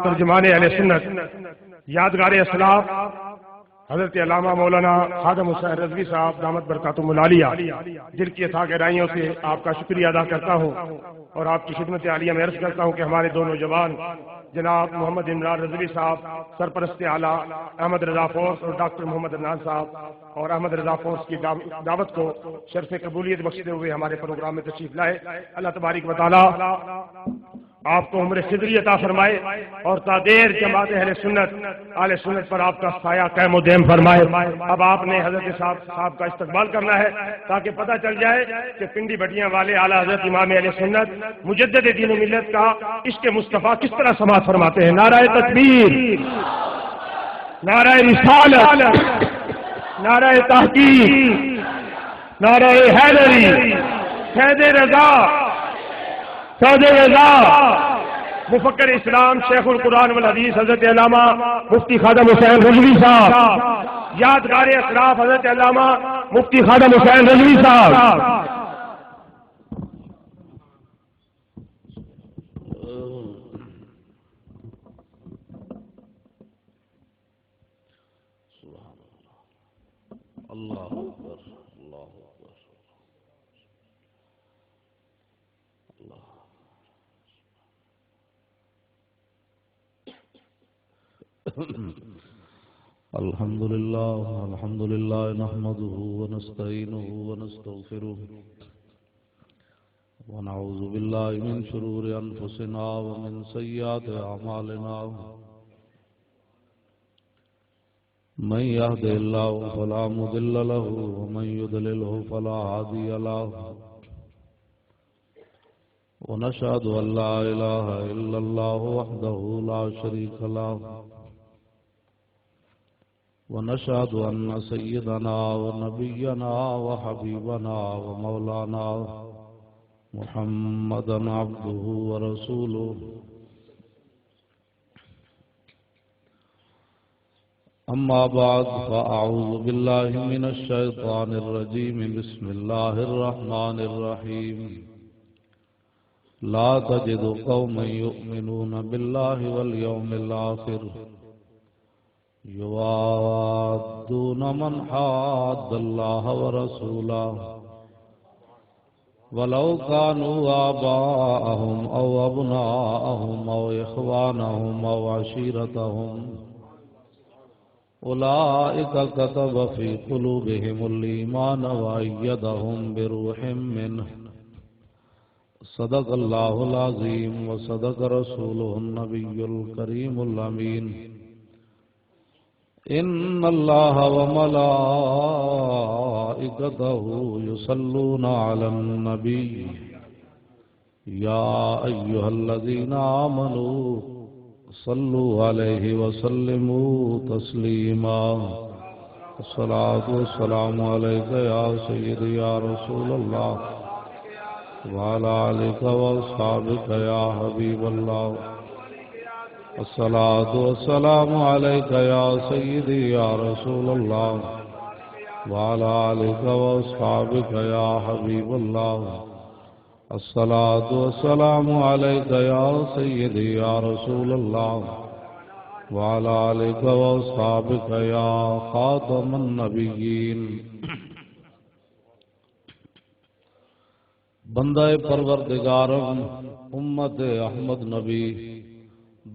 ترجمان اہل سنت یادگار اسلاف حضرت علامہ مولانا خادم حسین رضوی صاحب دامت برکاتہم العالیہ، جن کی اتھاہ گہرائیوں سے آپ کا شکریہ ادا کرتا ہوں اور آپ کی خدمت عالیہ میں عرض کرتا ہوں کہ ہمارے دو نوجوان جناب محمد عمران رضوی صاحب سرپرست اعلیٰ احمد رضا فورس اور ڈاکٹر محمد عدنان صاحب اور احمد رضا فورس کی دعوت کو شرف قبولیت بخشتے ہوئے ہمارے پروگرام میں تشریف لائے۔ اللہ تبارک و تعالی آپ کو عمر خضری عطا فرمائے اور تادیر جماعت اہل سنت پر آپ کا سایہ قائم و دائم فرمائے۔ اب آپ نے حضرت صاحب کا استقبال کرنا ہے تاکہ پتہ چل جائے کہ پنڈی بٹیاں والے اعلیٰ حضرت امام اہل سنت مجدد دین و ملت کا عشق مصطفیٰ کس طرح سماعت فرماتے ہیں۔ نعرہ تکبیر، نعرہ رسالت، نعرہ تحقیق، نعرہ حیدری، فیض رضا، فیض رضا، مفکر اسلام شیخ القرآن والحدیث حضرت علامہ مفتی خادم حسین رضوی صاحب، یادگار اسلاف حضرت علامہ مفتی خادم حسین رضوی صاحب۔ اللہ اکبر، اللہ اکبر، اللہ۔ الحمد للہ نحمده ونستعینه ونستغفره ونعوذ باللہ من شرور انفسنا ومن سیئات اعمالنا، من يهد الله فلا مضل له ومن يضلله فلا هادي له، ونشهد أن لا إله إلا الله وحده لا شريك له، ونشهد أن سيدنا ونبينا وحبيبنا ومولانا محمدا عبده ورسوله، أما بعد فأعوذ بالله من الشيطان الرجيم، بسم الله الرحمن الرحيم، لا تجد قوما يؤمنون بالله واليوم الآخر يوادون من حاد الله ورسوله ولو كانوا آباءهم أو أبناءهم أو إخوانهم أو عشيرتهم أولئك كتب في قلوبهم الإيمان وأيدهم بروح منه، صدق الله العظيم وصدق رسوله النبي الكريم الأمين، إن الله وملائكته يصلون على النبي يا أيها الذين آمنوا صلوا عليه وسلموا تسليما، الصلاة والسلام عليك يا سيدي يا رسول الله وعلى آلك وأصحابك يا حبيب الله، الصلاة والسلام عليك يا سيدي يا رسول الله وعلى آلك وأصحابك يا حبيب الله، الصلاة والسلام عليك يا سيدي يا رسول الله وعلى آلك وأصحابك يا خاتم النبيين۔ بندہ پروردگارم امت احمد نبی،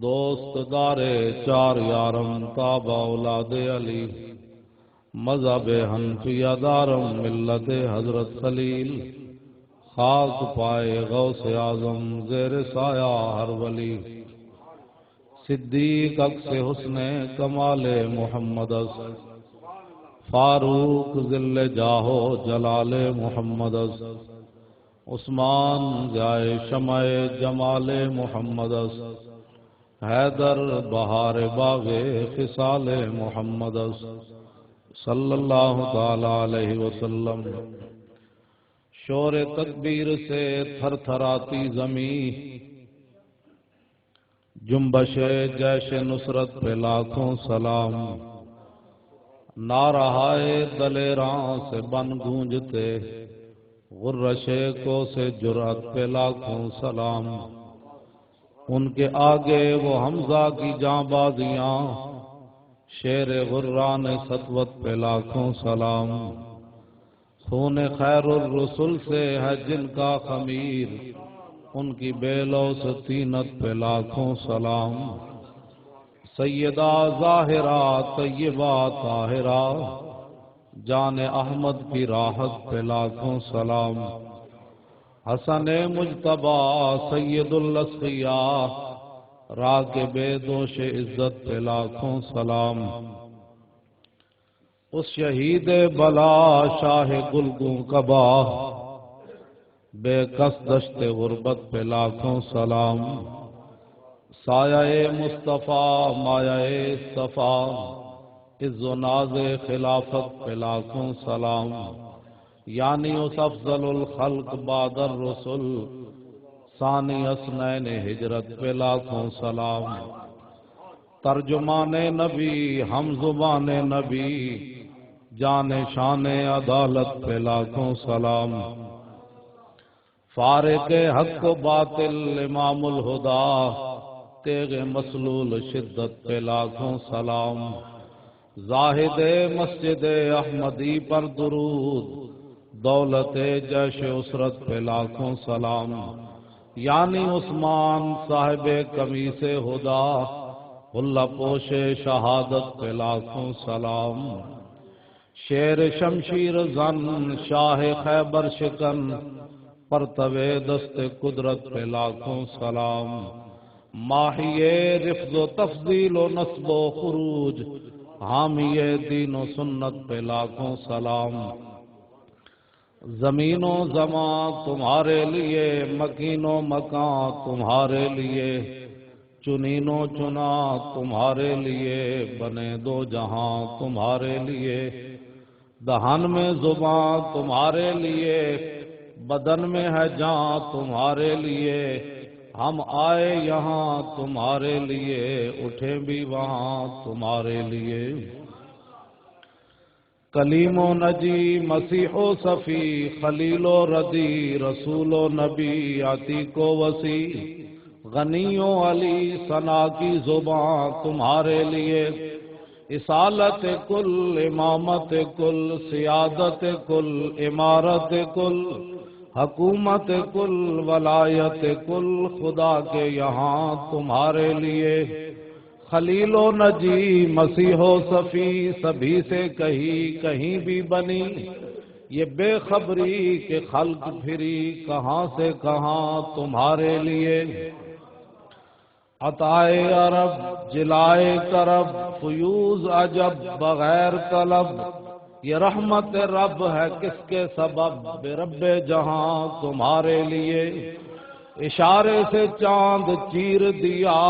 دوست دار چار یارم تابع اولاد علی، مذہب حنفیہ دارم ملت حضرت خلیل، خاک پائے غوث اعظم زیر سایہ ہر ولی، صدیق عکس حسن کمال محمد، فاروق ذل جاہو جلال محمد، عثمان جائے شمع جمال محمد، حیدر بہار باغ خصال محمد صلی اللہ تعالی علیہ وسلم۔ شور تکبیر سے تھر تھراتی زمین، جنبش جیش نصرت پہ لاکھوں سلام، نارہائے دلیراں سے بن گونجتے، غرش کو سے جرات پہ لاکھوں سلام، ان کے آگے وہ حمزہ کی جاں بازیاں، شیر غران سطوت پہ لاکھوں سلام۔ خون خیر الرسل سے ہے جن کا خمیر، ان کی بیلو سے طینت پہ لاکھوں سلام۔ سیدہ ظاہرہ طیبہ طاہرہ، جان احمد کی راحت پہ لاکھوں سلام۔ حسن مجتبی سید الاسقیاء، راکب دوش عزت پہ لاکھوں سلام۔ اس شہید بلا شاہ گلگوں کبا، بے کس دشت غربت پہ لاکھوں سلام۔ سایہ مصطفیٰ مایہ صفا، عز و ناز خلافت پہ لاکھوں سلام۔ یعنی اس افضل الخلق بعد الرسل، ثانی اسنین ہجرت پہ لاکھوں سلام۔ ترجمان نبی ہم زبان نبی، جان شان عدالت پہ لاکھوں سلام۔ فارق حق و باطل امام الہدا، تیغ مسلول شدت پہ لاکھوں سلام۔ زاہد مسجد احمدی پر درود، دولت جیش اسرت پہ لاکھوں سلام۔ یعنی عثمان صاحب قمیص ہدا، حلہ پوش شہادت پہ لاکھوں سلام۔ شیر شمشیر زن شاہ خیبر شکن، پرتو دست قدرت پہ لاکھوں سلام۔ ماہی رفض و تفضیل و نصب و خروج، حامی دین و سنت پہ لاکھوں سلام۔ زمین و زمان تمہارے لیے، مکین و مکان تمہارے لیے، چنین و چنا تمہارے لیے، بنے دو جہاں تمہارے لیے۔ دہن میں زبان تمہارے لیے، بدن میں ہے جان تمہارے لیے۔ ہم آئے یہاں تمہارے لیے، اٹھے بھی وہاں تمہارے لیے۔ کلیم و نجی مسیح و صفی، خلیل و ردی رسول و نبی، عتیق و وسیع غنی و علی، ثنا کی زبان تمہارے لیے۔ اصالت کل امامت کل، سیادت کل امارت کل، حکومت کل ولایت کل، خدا کے یہاں تمہارے لیے۔ خلیل و نجی مسیح و صفی، سبھی سے کہیں بھی بنی، یہ بے خبری کہ خلق پھری کہاں سے کہاں تمہارے لیے۔ عطائے عرب جلائے کرب، فیوز عجب بغیر طلب، یہ رحمت رب ہے کس کے سبب، بے رب جہاں تمہارے لیے۔ اشارے سے چاند چیر دیا،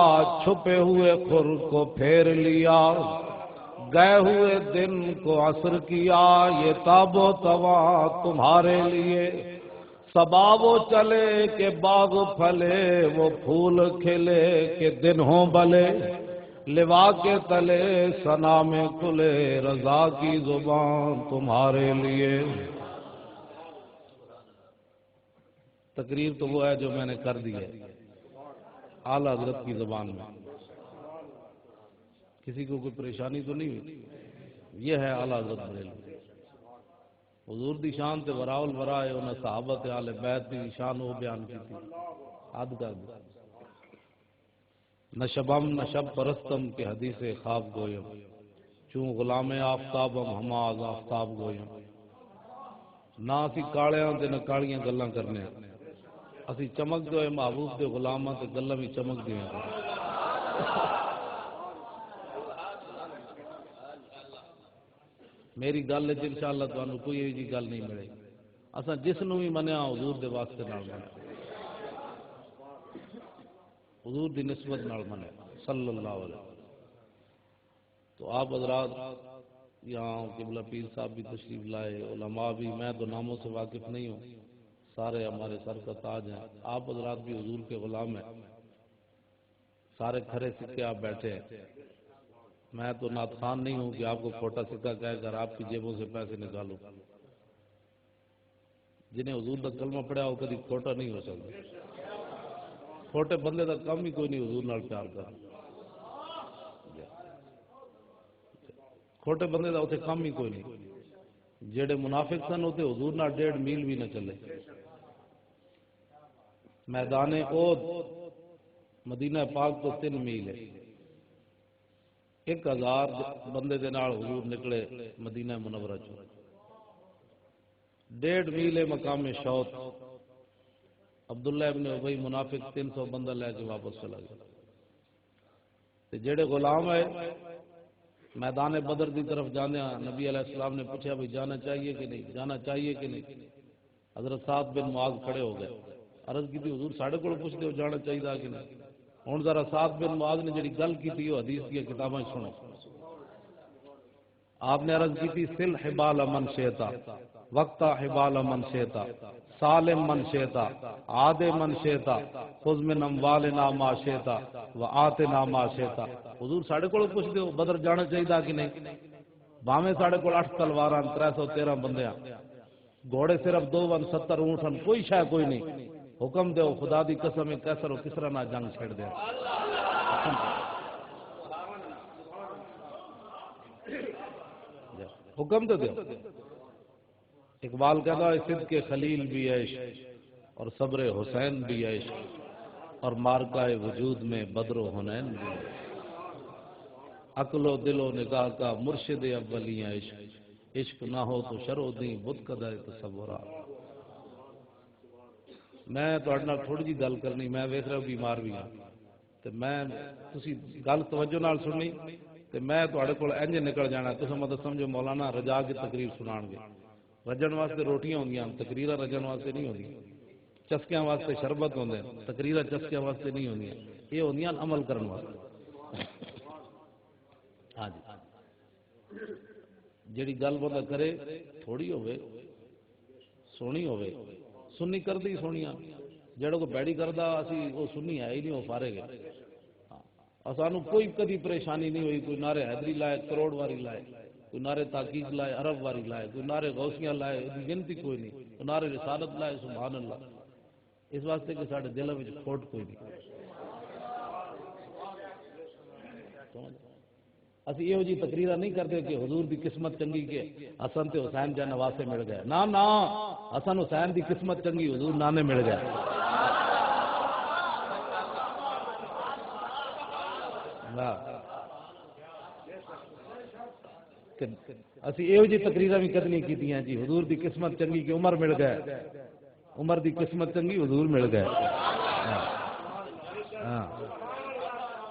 چھپے ہوئے خور کو پھیر لیا، گئے ہوئے دن کو عصر کیا، یہ تاب و توا تمہارے لیے۔ صبا وہ چلے کہ باغ پھلے، وہ پھول کھلے کہ دن ہوں بلے، لوا کے تلے ثنا میں کھلے، رضا کی زبان تمہارے لیے۔ تقریر تو وہ ہے جو میں نے کر دی ہے اعلیٰ حضرت کی زبان میں، کسی کو کوئی پریشانی تو نہیں ہوئی؟ یہ ہے اعلیٰ حضرت بریلوی۔ حضور دی شان تے وراء الورا ہے، انہیں صحابت آل بیت دی شان وہ بیان کی تھی، حد کر دی۔ نشبم نشب پرستم کے حدیث خواب گویم، چون غلام آفتابم ہما آز آفتاب گویم۔ نہ اسی کالیاں تے نہ کالیاں گلاں کرنے، اسی چمک جو ہے محبوب دے غلاماں تے گلاں بھی چمک دیاں۔ میری گل ہے انشاءاللہ تانوں کوئی ایسی گل نہیں ملے، اساں جس نو بھی منیا حضور دے واسطے نال منیا، حضور دی نسبت نال منیا صلی اللہ علیہ وسلم۔ تو آپ حضرات یہاں قبلہ پیر صاحب بھی تشریف لائے، علماء بھی، میں تو ناموں سے واقف نہیں ہوں، سارے ہمارے سر کا تاج ہیں، آپ حضرات بھی حضور کے غلام ہیں، سارے کھرے سکے آپ بیٹھے ہیں۔ میں تو نعت خوان نہیں ہوں کہ آپ کو کھوٹا سکہ کہہ کر آپ کی جیبوں سے پیسے نکالوں۔ جنہیں حضور کا کلمہ پڑھا وہ کبھی کھوٹا نہیں ہو سکتا، چھوٹے بندے دا کم ہی کوئی نہیں حضور نال پیار کر، چھوٹے بندے دا اتنے کم ہی کوئی نہیں. جڑے منافق سن اتنے حضور نال 1.5 میل بھی نہ چلے. میدان احد مدینہ پاک تو 3 میل ہے. 1000 بندے دے نال حضور نکلے مدینہ منورہ چوں. 1.5 میل ہے مقام شوط. عبداللہ ابن ابی منافق 300 بندہ لے کے واپس چلا گیا. تے جڑے غلام ہے میدان بدر دی طرف جانے نبی علیہ السلام نے پوچھا بھائی جانا چاہیے کہ نہیں، جانا چاہیے کہ نہیں. حضرت سعد بن معاذ کھڑے ہو گئے. عرض کی تھی حضور ساڑھے کو پوچھتے ہو جانا چاہیے کہ نہیں. ہوں ذرا سعد بن معاذ نے جڑی گل کی تھی وہ حدیث کی کتابیں سنو. آپ نے عرض کی تھی سل حبال من شیتا وقتا حبال من شیتا سالم من شیتا عاد من شیتا خذ من اموالنا ما شیتا وآتنا ما شیتا. حضور ساڑھے کو پوچھتے ہو بدر جانا چاہیے کہ نہیں. باویں ساڑھے کو 8 تلواراں 313 بندیاں گھوڑے صرف 270 اونٹ ہیں، کوئی شے کوئی نہیں. حکم دیو خدا دی قسم کیسر و کسرا نہ جنگ چھیڑ دے. حکم تو دیو. اقبال کہتا ہے صدق خلیل بھی عیش اور صبر حسین بھی عیش اور مارکہ وجود میں بدر و حنین بھی عیش. عقل و دل و نگاہ کا مرشد اولیاں عشق، عشق نہ ہو تو شرو دیں بت قدر تصورات. میں تھوڑی جی گل کرنی، میں ویکھ رہا بیمار بھی ہاں تے میں تسی گل توجہ نال سننی تے میں تواڈے کول انج نکل جانا. تساں مطلب سمجھو مولانا رجا کی تقریر سنان گے. رجن واسطے روٹیاں ہوندیاں، تقریراں رجن واسطے نہیں ہوندیاں. چسکیاں واسطے شربت ہوندے، تقریراں چسکیاں واسطے نہیں ہوندیاں. یہ ہوندیاں عمل کرن واسطے. ہاں جی جیڑی گل بندہ کرے تھوڑی ہوے سونی ہوے سنی کردی سونیاں. جڑا کو بیڑی کردا اسی وہ سنی ہے ہی نہیں، وہ فارغ ہے. سانو کوئی کدی پریشانی نہیں ہوئی. کوئی نعرے حیدری لائے کروڑ واری لائے، کوئی نعرے تحقیق لائے ارب واری لائے، کوئی نعرے غوثیاں لائے گنتی کوئی نہیں، کوئی نعرے رسالت لائے سبحان اللہ. اس واسطے کہ ساڈے دل وچ کھوٹ کوئی نہیں. اسی یہ جی تقریرا نہیں کرتے کہ حضور دی قسمت چنگی کہ حسن تے حسین جا نواسے مل گئے. نا نا، حسن حسین دی قسمت چنگی حضور نانے مل گئے. اسی یہ جی تقریرا بھی کرنی کیتیاں جی حضور دی قسمت چنگی کہ عمر مل گئے، عمر دی قسمت چنگی حضور مل گئے. ہاں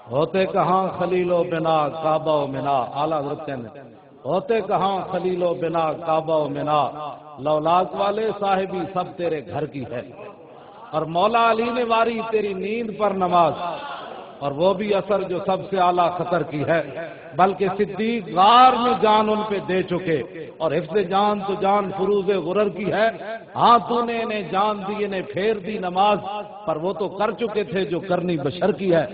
ہوتے کہاں خلیل و بنا کعبہ و منا. اعلیٰ حضرت کہنے ہوتے کہاں خلیل و بنا کعبہ و منا، لولاک والے صاحبی سب تیرے گھر کی ہے. اور مولا علی نے واری تیری نیند پر نماز، اور وہ بھی اثر جو سب سے اعلیٰ خطر کی ہے. بلکہ صدیق غار میں جان ان پہ دے چکے، اور حفظ جان تو جان فروز غرر کی ہے. ہاں تو نے انہیں جان دی انہیں پھیر دی نماز، پر وہ تو کر چکے تھے جو کرنی بشر کی ہے.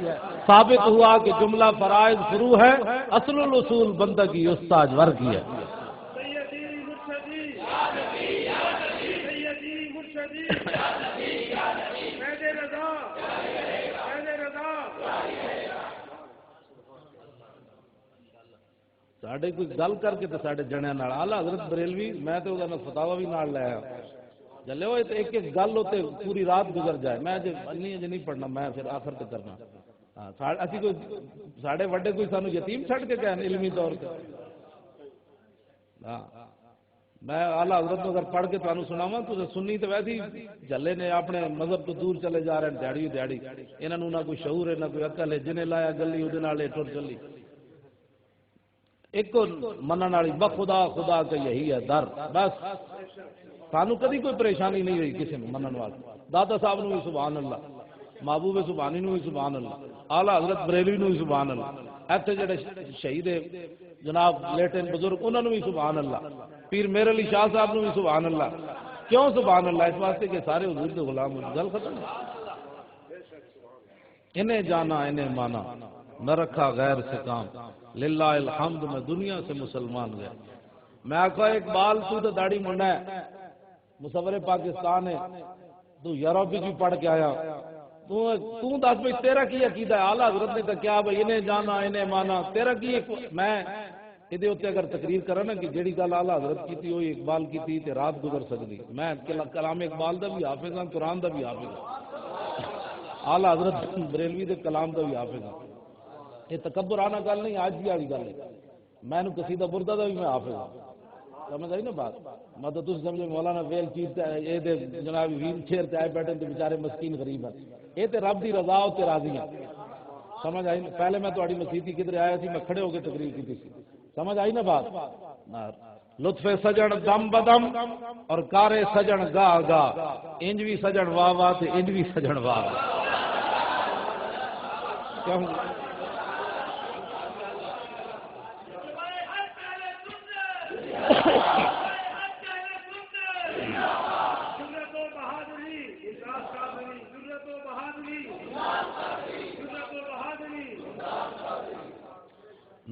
ثابت ہوا کہ جملہ فرائض فرو ہے، اصل الاصول بندگی استاج ور کی ہے. ساڈے کوئی گل کر کے تو ساڈے جنیا نال اعلیٰ حضرت بریلوی میں تو وہ فتاوا بھی نال لایا جلے ہوئے تو ایک ایک گل ہوتے پوری رات گزر جائے. میں نہیں پڑھنا، میں پھر آخر تک کرنا. اسی کوئی ساڈے وڈے کوئی سانو یتیم چھڈ کے کہن علمی طور پہ. ہاں میں اعلیٰ حضرت اگر پڑھ کے تمہیں سناواں تو سنی تو ویسے ہی جلے نے اپنے مذہب تو دور چلے جا رہے ہیں دیہڑی دیہڑی. انہوں نہ کوئی شعور ہے نہ کوئی عقل ہے. جنہیں لایا گلی وہ ٹر چلی. ایک منن والی بخدا خدا کا یہی ہے در. بس سانو کدی کوئی پریشانی نہیں ہوئی کسی منن والے. دادا صاحب نو بھی سبحان اللہ، محبوب سبحانی نو بھی سبحان اللہ، اعلیٰ حضرت بریلوی نو بھی سبحان اللہ، ایتھے جڑے شہید جناب لیٹن بزرگ انہوں نے بھی سبحان اللہ، پیر میر علی شاہ صاحب نو بھی سبحان اللہ. کیوں سبحان اللہ؟ اس واسطے کہ سارے حضور کے غلام ہوئے. گل ختم. انہیں جانا انہیں مانا، نہ رکھا غیر سے کام، للہ الحمد میں دنیا سے مسلمان گیا. میں آخا اقبال تو داڑھی منڈا ہے، مصور پاکستان ہے، تو یوروپی بھی پڑھ کے آیا، تو دس بھائی تیرا کی عقیدہ ہے؟ اعلیٰ حضرت نے تو کیا بھائی انہیں جانا انہیں مانا، تیرا کی میں یہ اگر تقریر کرا نا کہ جیڑی گل اعلیٰ حضرت کی تھی وہ اقبال کی تھی تے رات گزر سکتی، میں کلام اقبال دا بھی حافظ ہوں، قرآن دا بھی حافظ ہوں، اعلیٰ حضرت بریلوی دے کلام دا بھی حافظ ہوں۔ یہ تکبرانہ گل نہیں، آج بھی والی گل ہے، میں قصیدہ بردہ دا بھی میں حافظ ہوں، سمجھ آئی نا بات؟ مطلب تم سمجھے مولانا ویل چیز یہ جناب ویل چیئر تے آئے بیٹھے تے بیچارے مسکین غریب ہیں، یہ تے رب دی رضا تے راضی ہیں، سمجھ آئی؟ پہلے میں تہاڈی مسیتی کدھر آیا سی، میں کھڑے ہو کے تقریر کی تھی، سمجھ آئی نا بات؟ لطف سجن دم بدم اور کارے سجن گاہ گاہ، انج بھی سجن واہ واہ تے انج بھی سجن واہ واہ۔ کیوں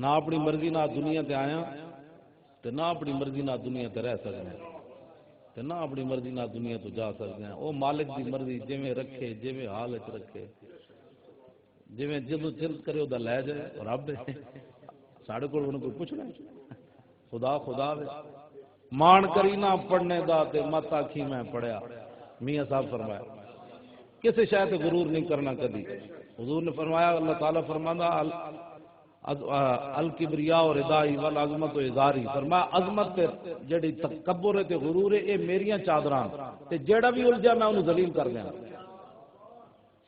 نہ اپنی مرضی نہ دنیا تے آیا تے نہ اپنی مرضی نہ دنیا تے رہ سکتے ہیں تے نہ اپنی مرضی نہ دنیا تو جا سکتے ہیں، وہ مالک دی مرضی جویں رکھے جویں حالت رکھے جویں جدوں چل کرے وہ لے جائے، اور رب ساڈے کول انہوں کوئی پوچھنا خدا خدا وے مان کری نہ پڑھنے دا تے مت آکھی میں پڑھیا، میاں صاحب فرمایا کسی شے تے غرور نہیں کرنا کبھی، حضور نے فرمایا اللہ تعالیٰ فرمانا الکبریاء و ردائی والعظمت و ازاری، فرمایا عظمت تے جڑی تکبر ہے تے غرور ہے، اے میریاں چادراں تے جیڑا بھی الجھا میں انہوں ذلیل کر دیاں۔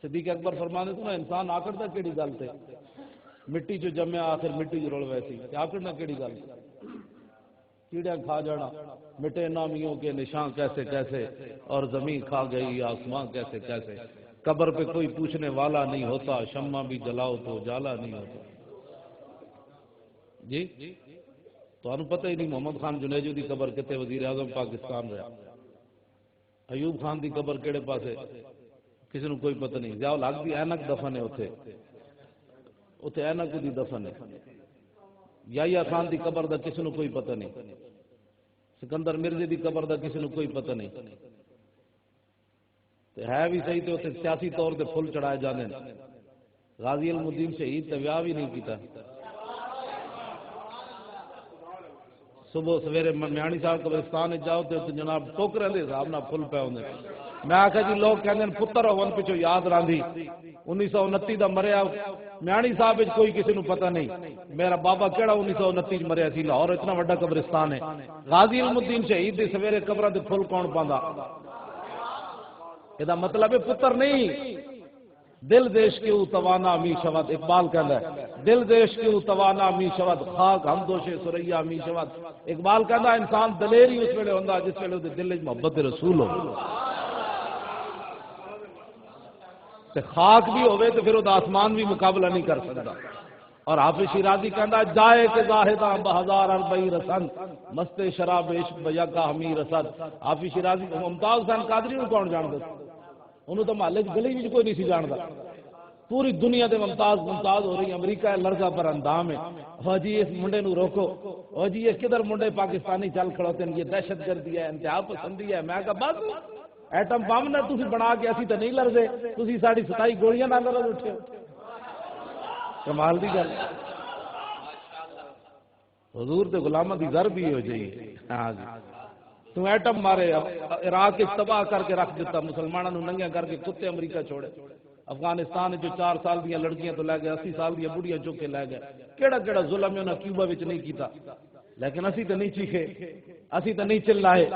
صدیق اکبر فرمانے تو نا انسان آکڑ دا کیڑی گل تے مٹی جو جمیا آخر مٹی جو رول ویسی، آکڑ نہ کیڑی گل، کیڑیاں کھا جانا مٹے نامیوں کے نشان کیسے کیسے، اور زمین کھا گئی آسمان کیسے کیسے، قبر پہ کوئی پوچھنے والا نہیں ہوتا، شمع بھی جلاؤ تو اجالا نہیں ہوتا۔ جی تو انہوں پتہ ہی نہیں محمد خان جنیجو دی قبر کتے وزیر اعظم پاکستان رہا، ایوب خان دی قبر کیڑے پاسے کسی نے کوئی پتہ نہیں، ضیاء الحق دی اینک دفن ہے اتنے اینک دی دفن ہے، یحییٰ خان دی قبر دا کسی نے کوئی پتہ نہیں، سکندر مرزے دی قبر دا کسی نے کوئی پتہ نہیں، ہے بھی صحیح تو اتنے سیاسی طور تے پھل چڑھائے جانے، غازی المدین شہید تے ویاہ بھی نہیں کیتا، صبح سویرے میانی صاحب قبرستان جاؤ تو جناب ٹوکرے دے حساب نہ پھل پے ہوندے، میں آخیا جی لوگ کہندے پتر ہون پچھو یاد راندھی 1929 دا مریا میانی صاحب کوئی کسی نو پتہ نہیں، میرا بابا کیڑا 1929 مریا سی، لاہور اتنا بڑا قبرستان ہے، غازی المدین شہید دے سویرے قبراں تے پھل کون پاندا؟ یہ مطلب ہے پتر نہیں، دل دیش کے توانا می شود، اقبال کہندا ہے دل دیش کے توانا می شود، خاک ہم دوش سریا می شود، اقبال کہندا انسان دلیری اس ویلے ہوندا جس ویلے دے دل وچ محبت رسول ہو، تے خاک بھی ہوئے تو پھر وہ آسمان بھی مقابلہ نہیں کر سکتا۔ اور حافظ شیرازی کہندا جائے کہ زاہداں بہزار اربعی رسن مست شراب عشق بیا کا ہمی رسد، حافظ شیرازی ممتاز حسین قادری نو کون جاندا؟ انہوں تو محلے گلی بھی کوئی نہیں سی جانتا، پوری دنیا دے ممتاز ہو رہی، امریکہ لرزہ پر اندام ہے، ہو جی اس منڈے نو روکو، ہو جی یہ کدھر منڈے پاکستانی چل کھڑوتے ہیں، یہ دہشت گردی ہے، انتہا پسندی ہے، میں کہا بس ایٹم بم نہ تسی بنا کے اسی تے نہیں لرزے، تسی ساڑی 27 گولیاں نہ لرز اٹھے ہو، کمال دی گل، حضور دے غلاماں دی ضرب ہی ہو جائیے، ہاں جی تو ایٹم مارے عراق تباہ کر کے رکھ دیتا، مسلمانوں ننگیا کر کے کتے امریکہ چھوڑے، افغانستان جو 4 سال دیا لڑکیاں تو لے گئے، 80 سال دیا بڑھیاں چوک کے لے گئے، کیڑا کیڑا ظلم انہاں کیوبا وچ نہیں کیتا، لیکن اسی تے نہیں چیخے، اسی تے نہیں چلائے،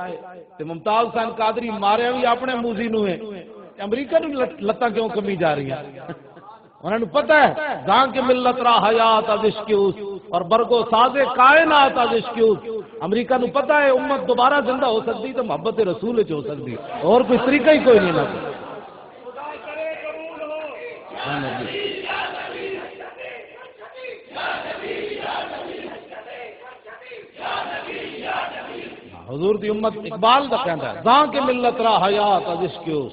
تے ممتاز حسین قادری مارے بھی اپنے موزی نو ہے، امریکہ نو لتاں کیوں کمی جا رہی ہیں، انہوں نے پتہ ہے جہاں کے ملت را حیات از عشقیوس اور برگو ساز کائنات از عشقیوس، امریکہ نو پتہ ہے امت دوبارہ زندہ ہو سکتی تو محبت رسول چ ہو سکتی، اور کوئی طریقہ ہی کوئی نہیں نہ حضور دی امت اقبال دا کہندا ہے جہاں کے ملت را حیات از عشقیوس،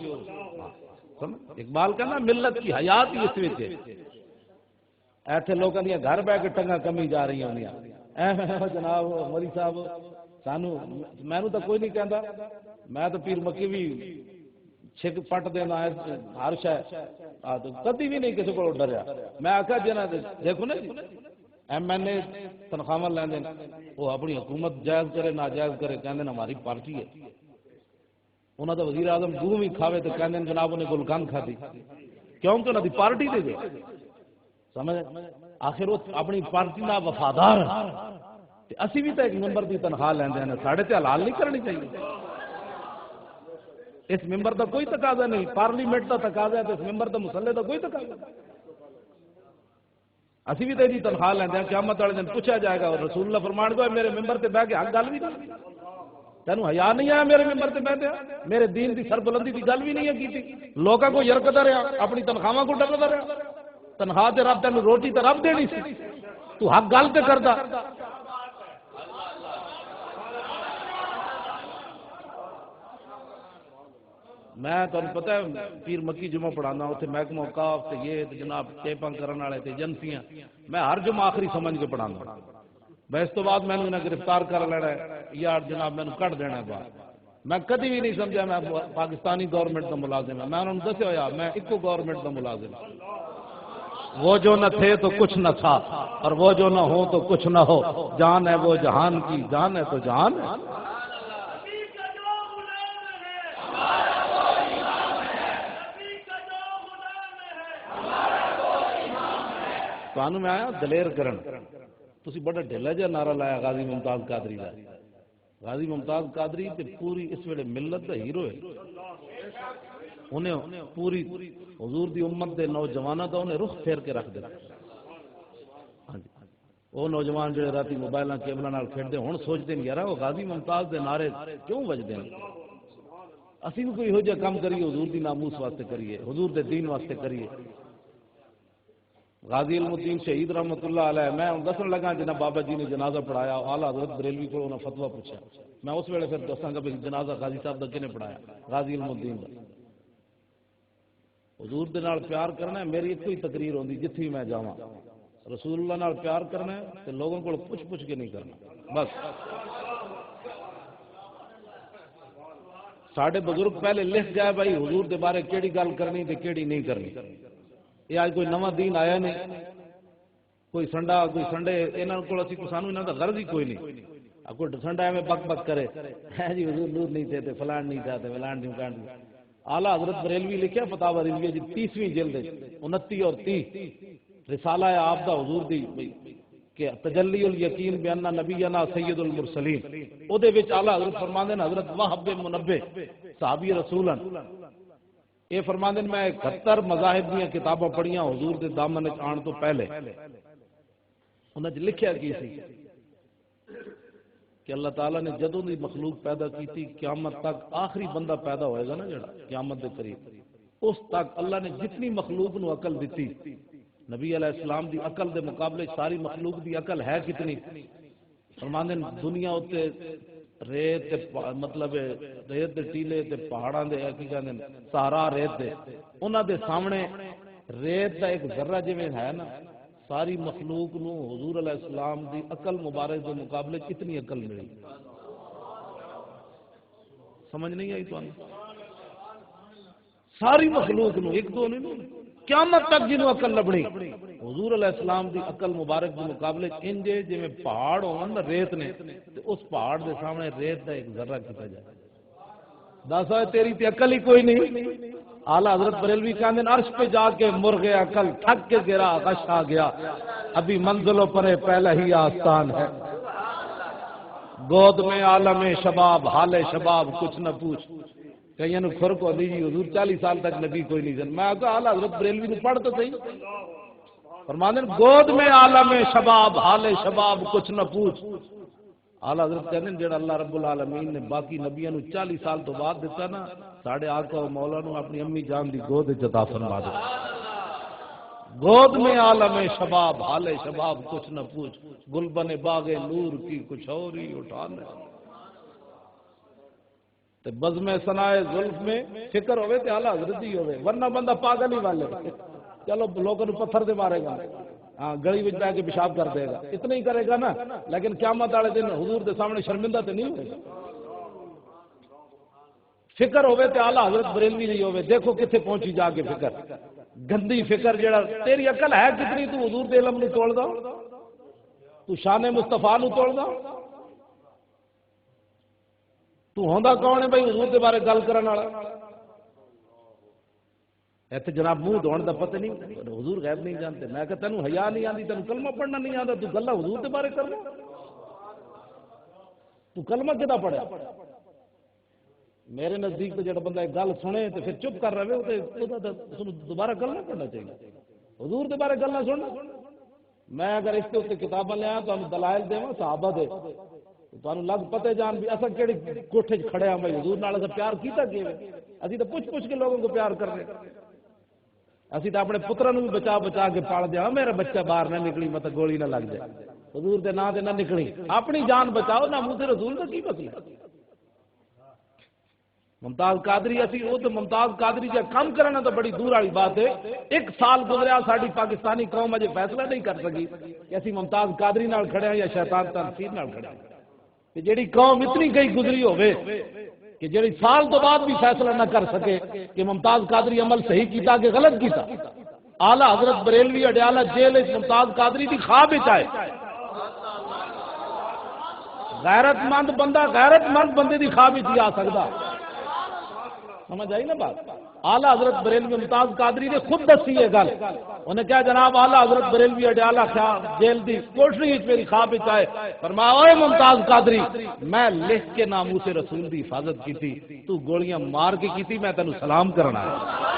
اقبال کہنا ملت کی حیات ہی اس وچ ہے، ایتھے لوگاں دی گھر بیٹھ کے ٹنگاں کمی جا رہی ہوندیاں، جناب مولی صاحب سانو مینوں تو کوئی نہیں کہندا، میں تو پیر مکی بھی چھک پٹ دینا ہے ہر شے کدی بھی نہیں کسی کو ڈریا میں آخیا جنا دیکھو نا ایم این اے تنخواہ لیندے وہ اپنی حکومت جائز کرے ناجائز کرے کہندے ہماری پارٹی ہے انہوں دا وزیر اعظم گوں بھی کھاوے تو کہندے جناب انہیں گلقند کھادی کیونکہ انہوں دی پارٹی دے گئے سمجھ آخر وہ اپنی پارٹی نہ وفادار اسی بھی تو ایک ممبر دی تنخواہ لیندے ہیں ساڑھے تے حلال نہیں کرنی چاہیے اس ممبر دا کوئی تقاضا نہیں پارلیمنٹ دا تقاضا ہے تو اس ممبر دا مسلح دا کوئی تقاضا نہیں اسی بھی تیری تنخواہ لیندے ہیں قیامت والے دن پوچھا جائے گا اور رسول اللہ فرمان کو میرے ممبر تے بیٹھ کے حق گل بھی نہیں تینوں حیا نہیں آیا میرے ممبر تے بیٹھے میرے دین دی سربلندی دی گل بھی نہیں ہے کیتی لوگوں کو یرکدا رہا اپنی تنخواہ کو ڈردا رہا تنخواہ تے رب تینوں روٹی تے رب دینی سی تو حق گل تے کردا میں تمہیں پتہ ہے پیر مکی جمعہ پڑھانا اتنے محکمہ اوقاف تے یہ تے جناب ٹیپاں کرن والے تے ایجنسیاں میں ہر جمعہ آخری سمجھ کے پڑھانا میں اس تو بعد میں نے انہیں گرفتار کر لینا ہے یا جناب میں نے کٹ دینا ہے باہر میں کدی بھی نہیں سمجھا میں پاکستانی گورنمنٹ کا ملازم ہے میں انہوں نے دسیا ہوا میں ایک گورنمنٹ کا ملازم ہوں وہ جو نہ تھے تو کچھ نہ تھا اور وہ جو نہ ہو تو کچھ نہ ہو جان ہے وہ جہان کی جان ہے تو جہان ہے تو میں آیا دلیر کرن تسی بڑا ڈھیلا جہا نعرہ لایا غازی ممتاز قادری کا غازی ممتاز قادری تے پوری اس ویلے ملت دا ہیرو ہے انہیں پوری حضور دی امت دے نوجوانوں دا انہیں رخ پھیر کے رکھ دیا ہاں جی وہ نوجوان جڑے راتی موبائلاں کیبلاں نال کھیڈدے ہن سوچدے ہیں یار وہ غازی ممتاز دے نعرے کیوں وجدے ہیں اسی بھی کوئی ہو جا کام کریے حضور دی ناموس واسطے کریے حضور دے دین واسطے کریے غازی علم الدین شہید رحمۃ اللہ علیہ میں دسن لگا جناب بابا جی نے جنازہ پڑھایا اعلیٰ حضرت بریلوی کو انہوں نے فتویٰ پوچھا میں اس ویلے پھر دساں گا کہ جنازہ غازی صاحب کا کنے پڑھایا غازی علم الدین کا حضور دے نال پیار کرنا ہے میری ایک ہی تقریر ہوندی جتھی میں جاواں رسول اللہ نال پیار کرنا ہے تے لوگوں کو پوچھ کے نہیں کرنا بس ساڈے بزرگ پہلے لکھ جائے بھائی حضور دے بارے کیڑی گل کرنی تے کیڑی نہیں کرنی یہ آج کوئی نواں دین آیا نہیں کوئی سنڈا کوئی سنڈے یہاں کو سانو یہاں کا غرض ہی کوئی نہیں کوئی سنڈا میں بک بک کرے جی حضور نور نہیں تھے فلان نہیں تھا فلان نہیں کان اعلیٰ حضرت بریلوی لکھا فتاوی رضویہ جی 30ویں جلد 29 اور 30 رسالہ ہے آپ دا حضور دی کہ تجلی الیقین بان نبینا سید المرسلین او دے وچ اعلیٰ حضرت فرماندے ہیں حضرت وہب بن منبہ صحابی رسولن یہ فرماندے میں 71 مذاہب دیا کتاباں پڑھیاں حضور دے دامن آن تو پہلے انہاں نے لکھیا کی سی کہ اللہ تعالیٰ نے جدوں دی مخلوق پیدا کی تھی قیامت تک آخری بندہ پیدا ہوئے گا نا جڑا قیامت دے قریب اس تک اللہ نے جتنی مخلوق نو عقل دیتی نبی علیہ السلام دی عقل دے مقابلے ساری مخلوق دی عقل ہے کتنی فرماندے دنیا اتے ریت مطلب ریت دے ٹیلے تے پہاڑاں دے کی کہندے سہارا ریت دے انہاں دے سامنے ریت دا ایک ذرہ جویں ہے نا ساری مخلوق نو حضور علیہ السلام دی عقل مبارک دے مقابلے کتنی عقل ملی سمجھ نہیں آئی تو ساری مخلوق نو ایک دو نہیں قیامت تک جنوں عقل لبنی حضور علیہ السلام دی عقل مبارک دے مقابلے انجے جویں پہاڑ ہون نا ریت نے تے اس پہاڑ دے سامنے ریت دا ایک ذرہ کیتا جائے دسا تیری تے عقل ہی کوئی نہیں اعلیٰ حضرت بریلوی کہندے عرش پہ جا کے مر گیا عقل تھک کے گرا غش آ گیا ابھی منزلوں پر پہلا ہی آستان ہے گود میں عالم شباب حال شباب کچھ نہ پوچھ کہیں نو کھر کو دی جی حضور 40 سال تک نبی کوئی نہیں سن میں کہا اعلیٰ حضرت بریلوی نے پڑھ تو صحیح فرماتے ہیں گود میں عالم شباب حال شباب کچھ نہ پوچھ اعلیٰ حضرت کہتے ہیں جڑا اللہ رب العالمین نے باقی نبیوں نو 40 سال تو بعد دیتا نا ساڑھے آقا و مولا نو اپنی امی جان دی گود عطا فرما دے گود میں عالم شباب حال شباب کچھ نہ پوچھ گلبن باغ نور کی کچھ اور ہی اٹھانا تے بزم ثنائے زلف میں فکر ہوئے تے اعلیٰ حضرت ہی ہوئے ورنہ بندہ پاگل ہی والے چلو لوگوں نے پتھر دے مارے گا ہاں گلی میں جا کے پیشاب کر دے گا اتنا ہی کرے گا نا لیکن قیامت والے دن حضور دے سامنے شرمندہ تو نہیں ہوئے گا فکر ہوے تے اعلی حضرت بریلوی نہیں ہوے، دیکھو کتنے پہنچی جا کے فکر، گندی فکر جڑا تیری عقل ہے کتنی، تو حضور دے علم نو توڑ دا، تو شان مصطفیٰ نو توڑ دا، تو ہوندا کون ہے بھائی حضور دے بارے گل کرن والا؟ ایتھے جناب منہ دھوڑ دا پتہ نہیں، حضور غیب نہیں جانتے، میں کہ تینوں حیا نہیں آندی، تینوں کلمہ پڑھنا نہیں آندا، تو گلاں حضور دے بارے کرنا، تو کلمہ کدا پڑھیا؟ میرے نزدیک تو جڑا بندہ ایک گل سنے تو پھر چپ کر رہے ہو تو دوبارہ گل نہ کرنا چاہیے، حضور دے بارے گل نہ سننا۔ میں اگر اس کے اتنے کتاباں لیا تو دلائل دیواں صحابہ دے، تو لگ پتے جان بھی اصل کہڑی کوٹھے چ کھڑے ہاں بھائی، حضور نال اسا پیار کیتا کیویں؟ اسی تو پوچھ پوچھ کے لوگوں کو پیار کر رہے، اسی تو اپنے پتراں نوں بھی بچا بچا کے پال دیا، میرا بچہ باہر نہ نکلی مت گولی نہ لگ جائے، حضور دے نام تے نہ نکلی، اپنی جان بچاؤ نہ منہ تے رسول دا کی مسئلہ۔ ممتاز قادری اسی وہ تو ممتاز قادری جا کام کرنا تو بڑی دور والی بات ہے، ایک سال گزریا ساری پاکستانی قوم اجے فیصلہ نہیں کر سکی کہ اسی ممتاز قادری نال کھڑے ہیں یا شیطان تنفیر نال کھڑے ہیں، کہ جیڑی قوم اتنی گئی گزری ہوئے کہ جیڑی سال تو بعد بھی فیصلہ نہ کر سکے کہ ممتاز قادری عمل صحیح کیتا کہ غلط کیتا۔ اعلی حضرت بریلوی اڈیالہ جیل ممتاز قادری دی خواب وچ آئے، غیرت مند بندہ غیرت مند بندے دی خواب وچ آ سکدا، سمجھ آئی نا بات؟ اعلی حضرت بریلوی ممتاز قادری نے خود دسی یہ گل، انہیں کہا جناب اعلی حضرت بریلوی اڈیالہ جیل دی کوٹری وچ میری خواب وچ آئے، فرمایا اوے ممتاز قادری میں لکھ کے ناموس رسول دی حفاظت کیتی، تو گولیاں مار کے کیتی، میں تینوں سلام کرنا ہے۔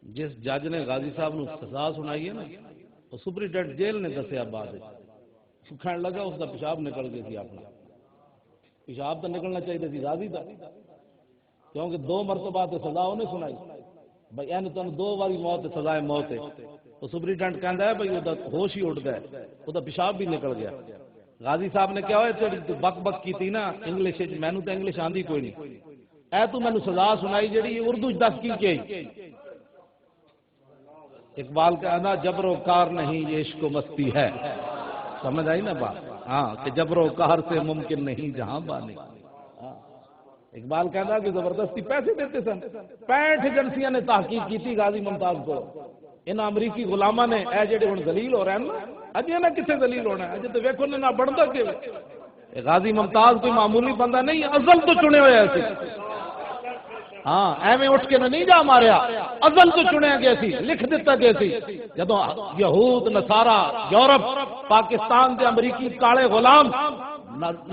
جس جج نے غازی صاحب نو سزا سنائی ہے نا، وہ سپرنٹینڈنٹ جیل نے دسیا بعد کھان لگا اس کا پیشاب نکل گیا سی، اپنا پیشاب تو نکلنا چاہیے سی غازی کا، کیونکہ 2 مرتبہ تو سزا انہیں سنائی بھائی این تم 2 باری موت سزائے موت ہے، وہ سپرنٹینڈنٹ کہندا ہے بھائی وہ ہوش ہی اٹھ گیا، وہ پیشاب بھی نکل گیا۔ غازی صاحب نے کیا ہوئے تیری تو بک بک کی تھی نا انگلش، مینوں تو انگلش آندی کوئی نہیں، اے تو مینوں سزا سنائی جڑی اردو دس کی اقبال کا آنا جبر و کار نہیں یہ عشق و مستی ہے، سمجھ آئی نا بات؟ ہاں کہ جبر و کار سے ممکن نہیں جہاں بانی، اقبال کہنا کہ زبردستی پیسے دیتے سن۔ 65 ایجنسیاں نے تحقیق کی تھی غازی ممتاز کو، ان امریکی غلاماں نے اے جڑے ہن ذلیل ہو رہے ہیں نا، اجے نہ کتنے ذلیل ہونا ہے، اجے تو ویکھو نہ بڑھدا کہ غازی ممتاز کوئی معمولی بندہ نہیں، ازل تو چنے ہوئے ایسے، ہاں ایویں اٹھ کے نہیں جا ماریا، ازل تو چنیا گیا سی، لکھ دیتا گیا سی، جدوں یہود نصارا یورپ پاکستان دے امریکی کالے غلام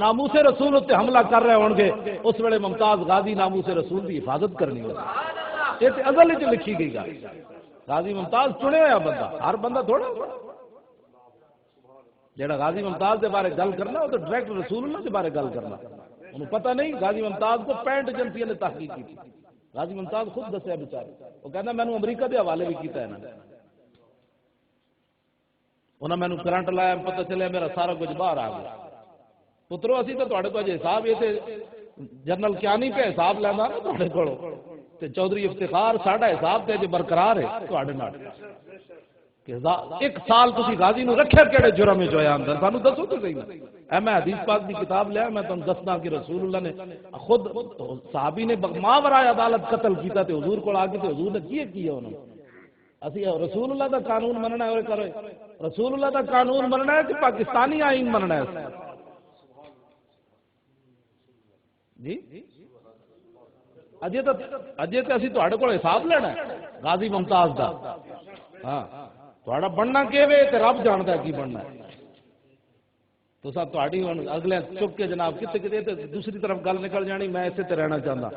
ناموس رسول تے حملہ کر رہے ہون گے، اس ویلے ممتاز غازی ناموس رسول دی حفاظت کرنی ہوگی، یہ تے ازل وچ لکھی گئی گل۔ غازی ممتاز چنے ہوا بندہ، ہر بندہ تھوڑا جڑا غازی ممتاز دے بارے گل کرنا وہ تو ڈائریکٹ رسول اللہ دے بارے گل کرنا، انہوں پتہ نہیں غازی ممتاز کو 65 ایجنسیاں نے تحقیق کی تھی، غازی ممتاز خود دسیا بیچارے، وہ کہنا میں نے امریکہ دے حوالے بھی کیتا ہے نا، انہوں نے مینوں کرنٹ لایا، پتہ چلیا میرا سارا کچھ باہر آ گیا، پترو اسی تو تواڈے کول حساب یہ تے جنرل کیانی پہ حساب لینا نا تواڈے کولوں، تے چودھری افتخار ساڈا حساب تے جو برقرار ہے تواڈے نال کہ 1 سال تسی غازی نو رکھیا کیڑے جرم وچ ہویا اندر، سانوں دسو تے صحیح۔ اے میں حدیث پاک دی کتاب لیا، میں تانوں دسنا کہ رسول اللہ نے خود صحابی نے ماورائے عدالت قتل کیتا تے حضور کول آ کے تے حضور نے کیا انہوں اسی رسول اللہ دا قانون مننا ہے، کرو رسول اللہ دا قانون مننا ہے کہ پاکستانی آئین مننا ہے؟ جی اجے تو اسی تواڈے کول حساب لینا ہے غازی ممتاز دا، ہاں تھوڑا بننا کیویں تے رب جاندا کی بننا ہے۔ تو سب تہاڈی ہن اگلے چک کے جناب کتے کتے تے دوسری طرف گل نکل جانی، میں اسے تے رہنا چاہتا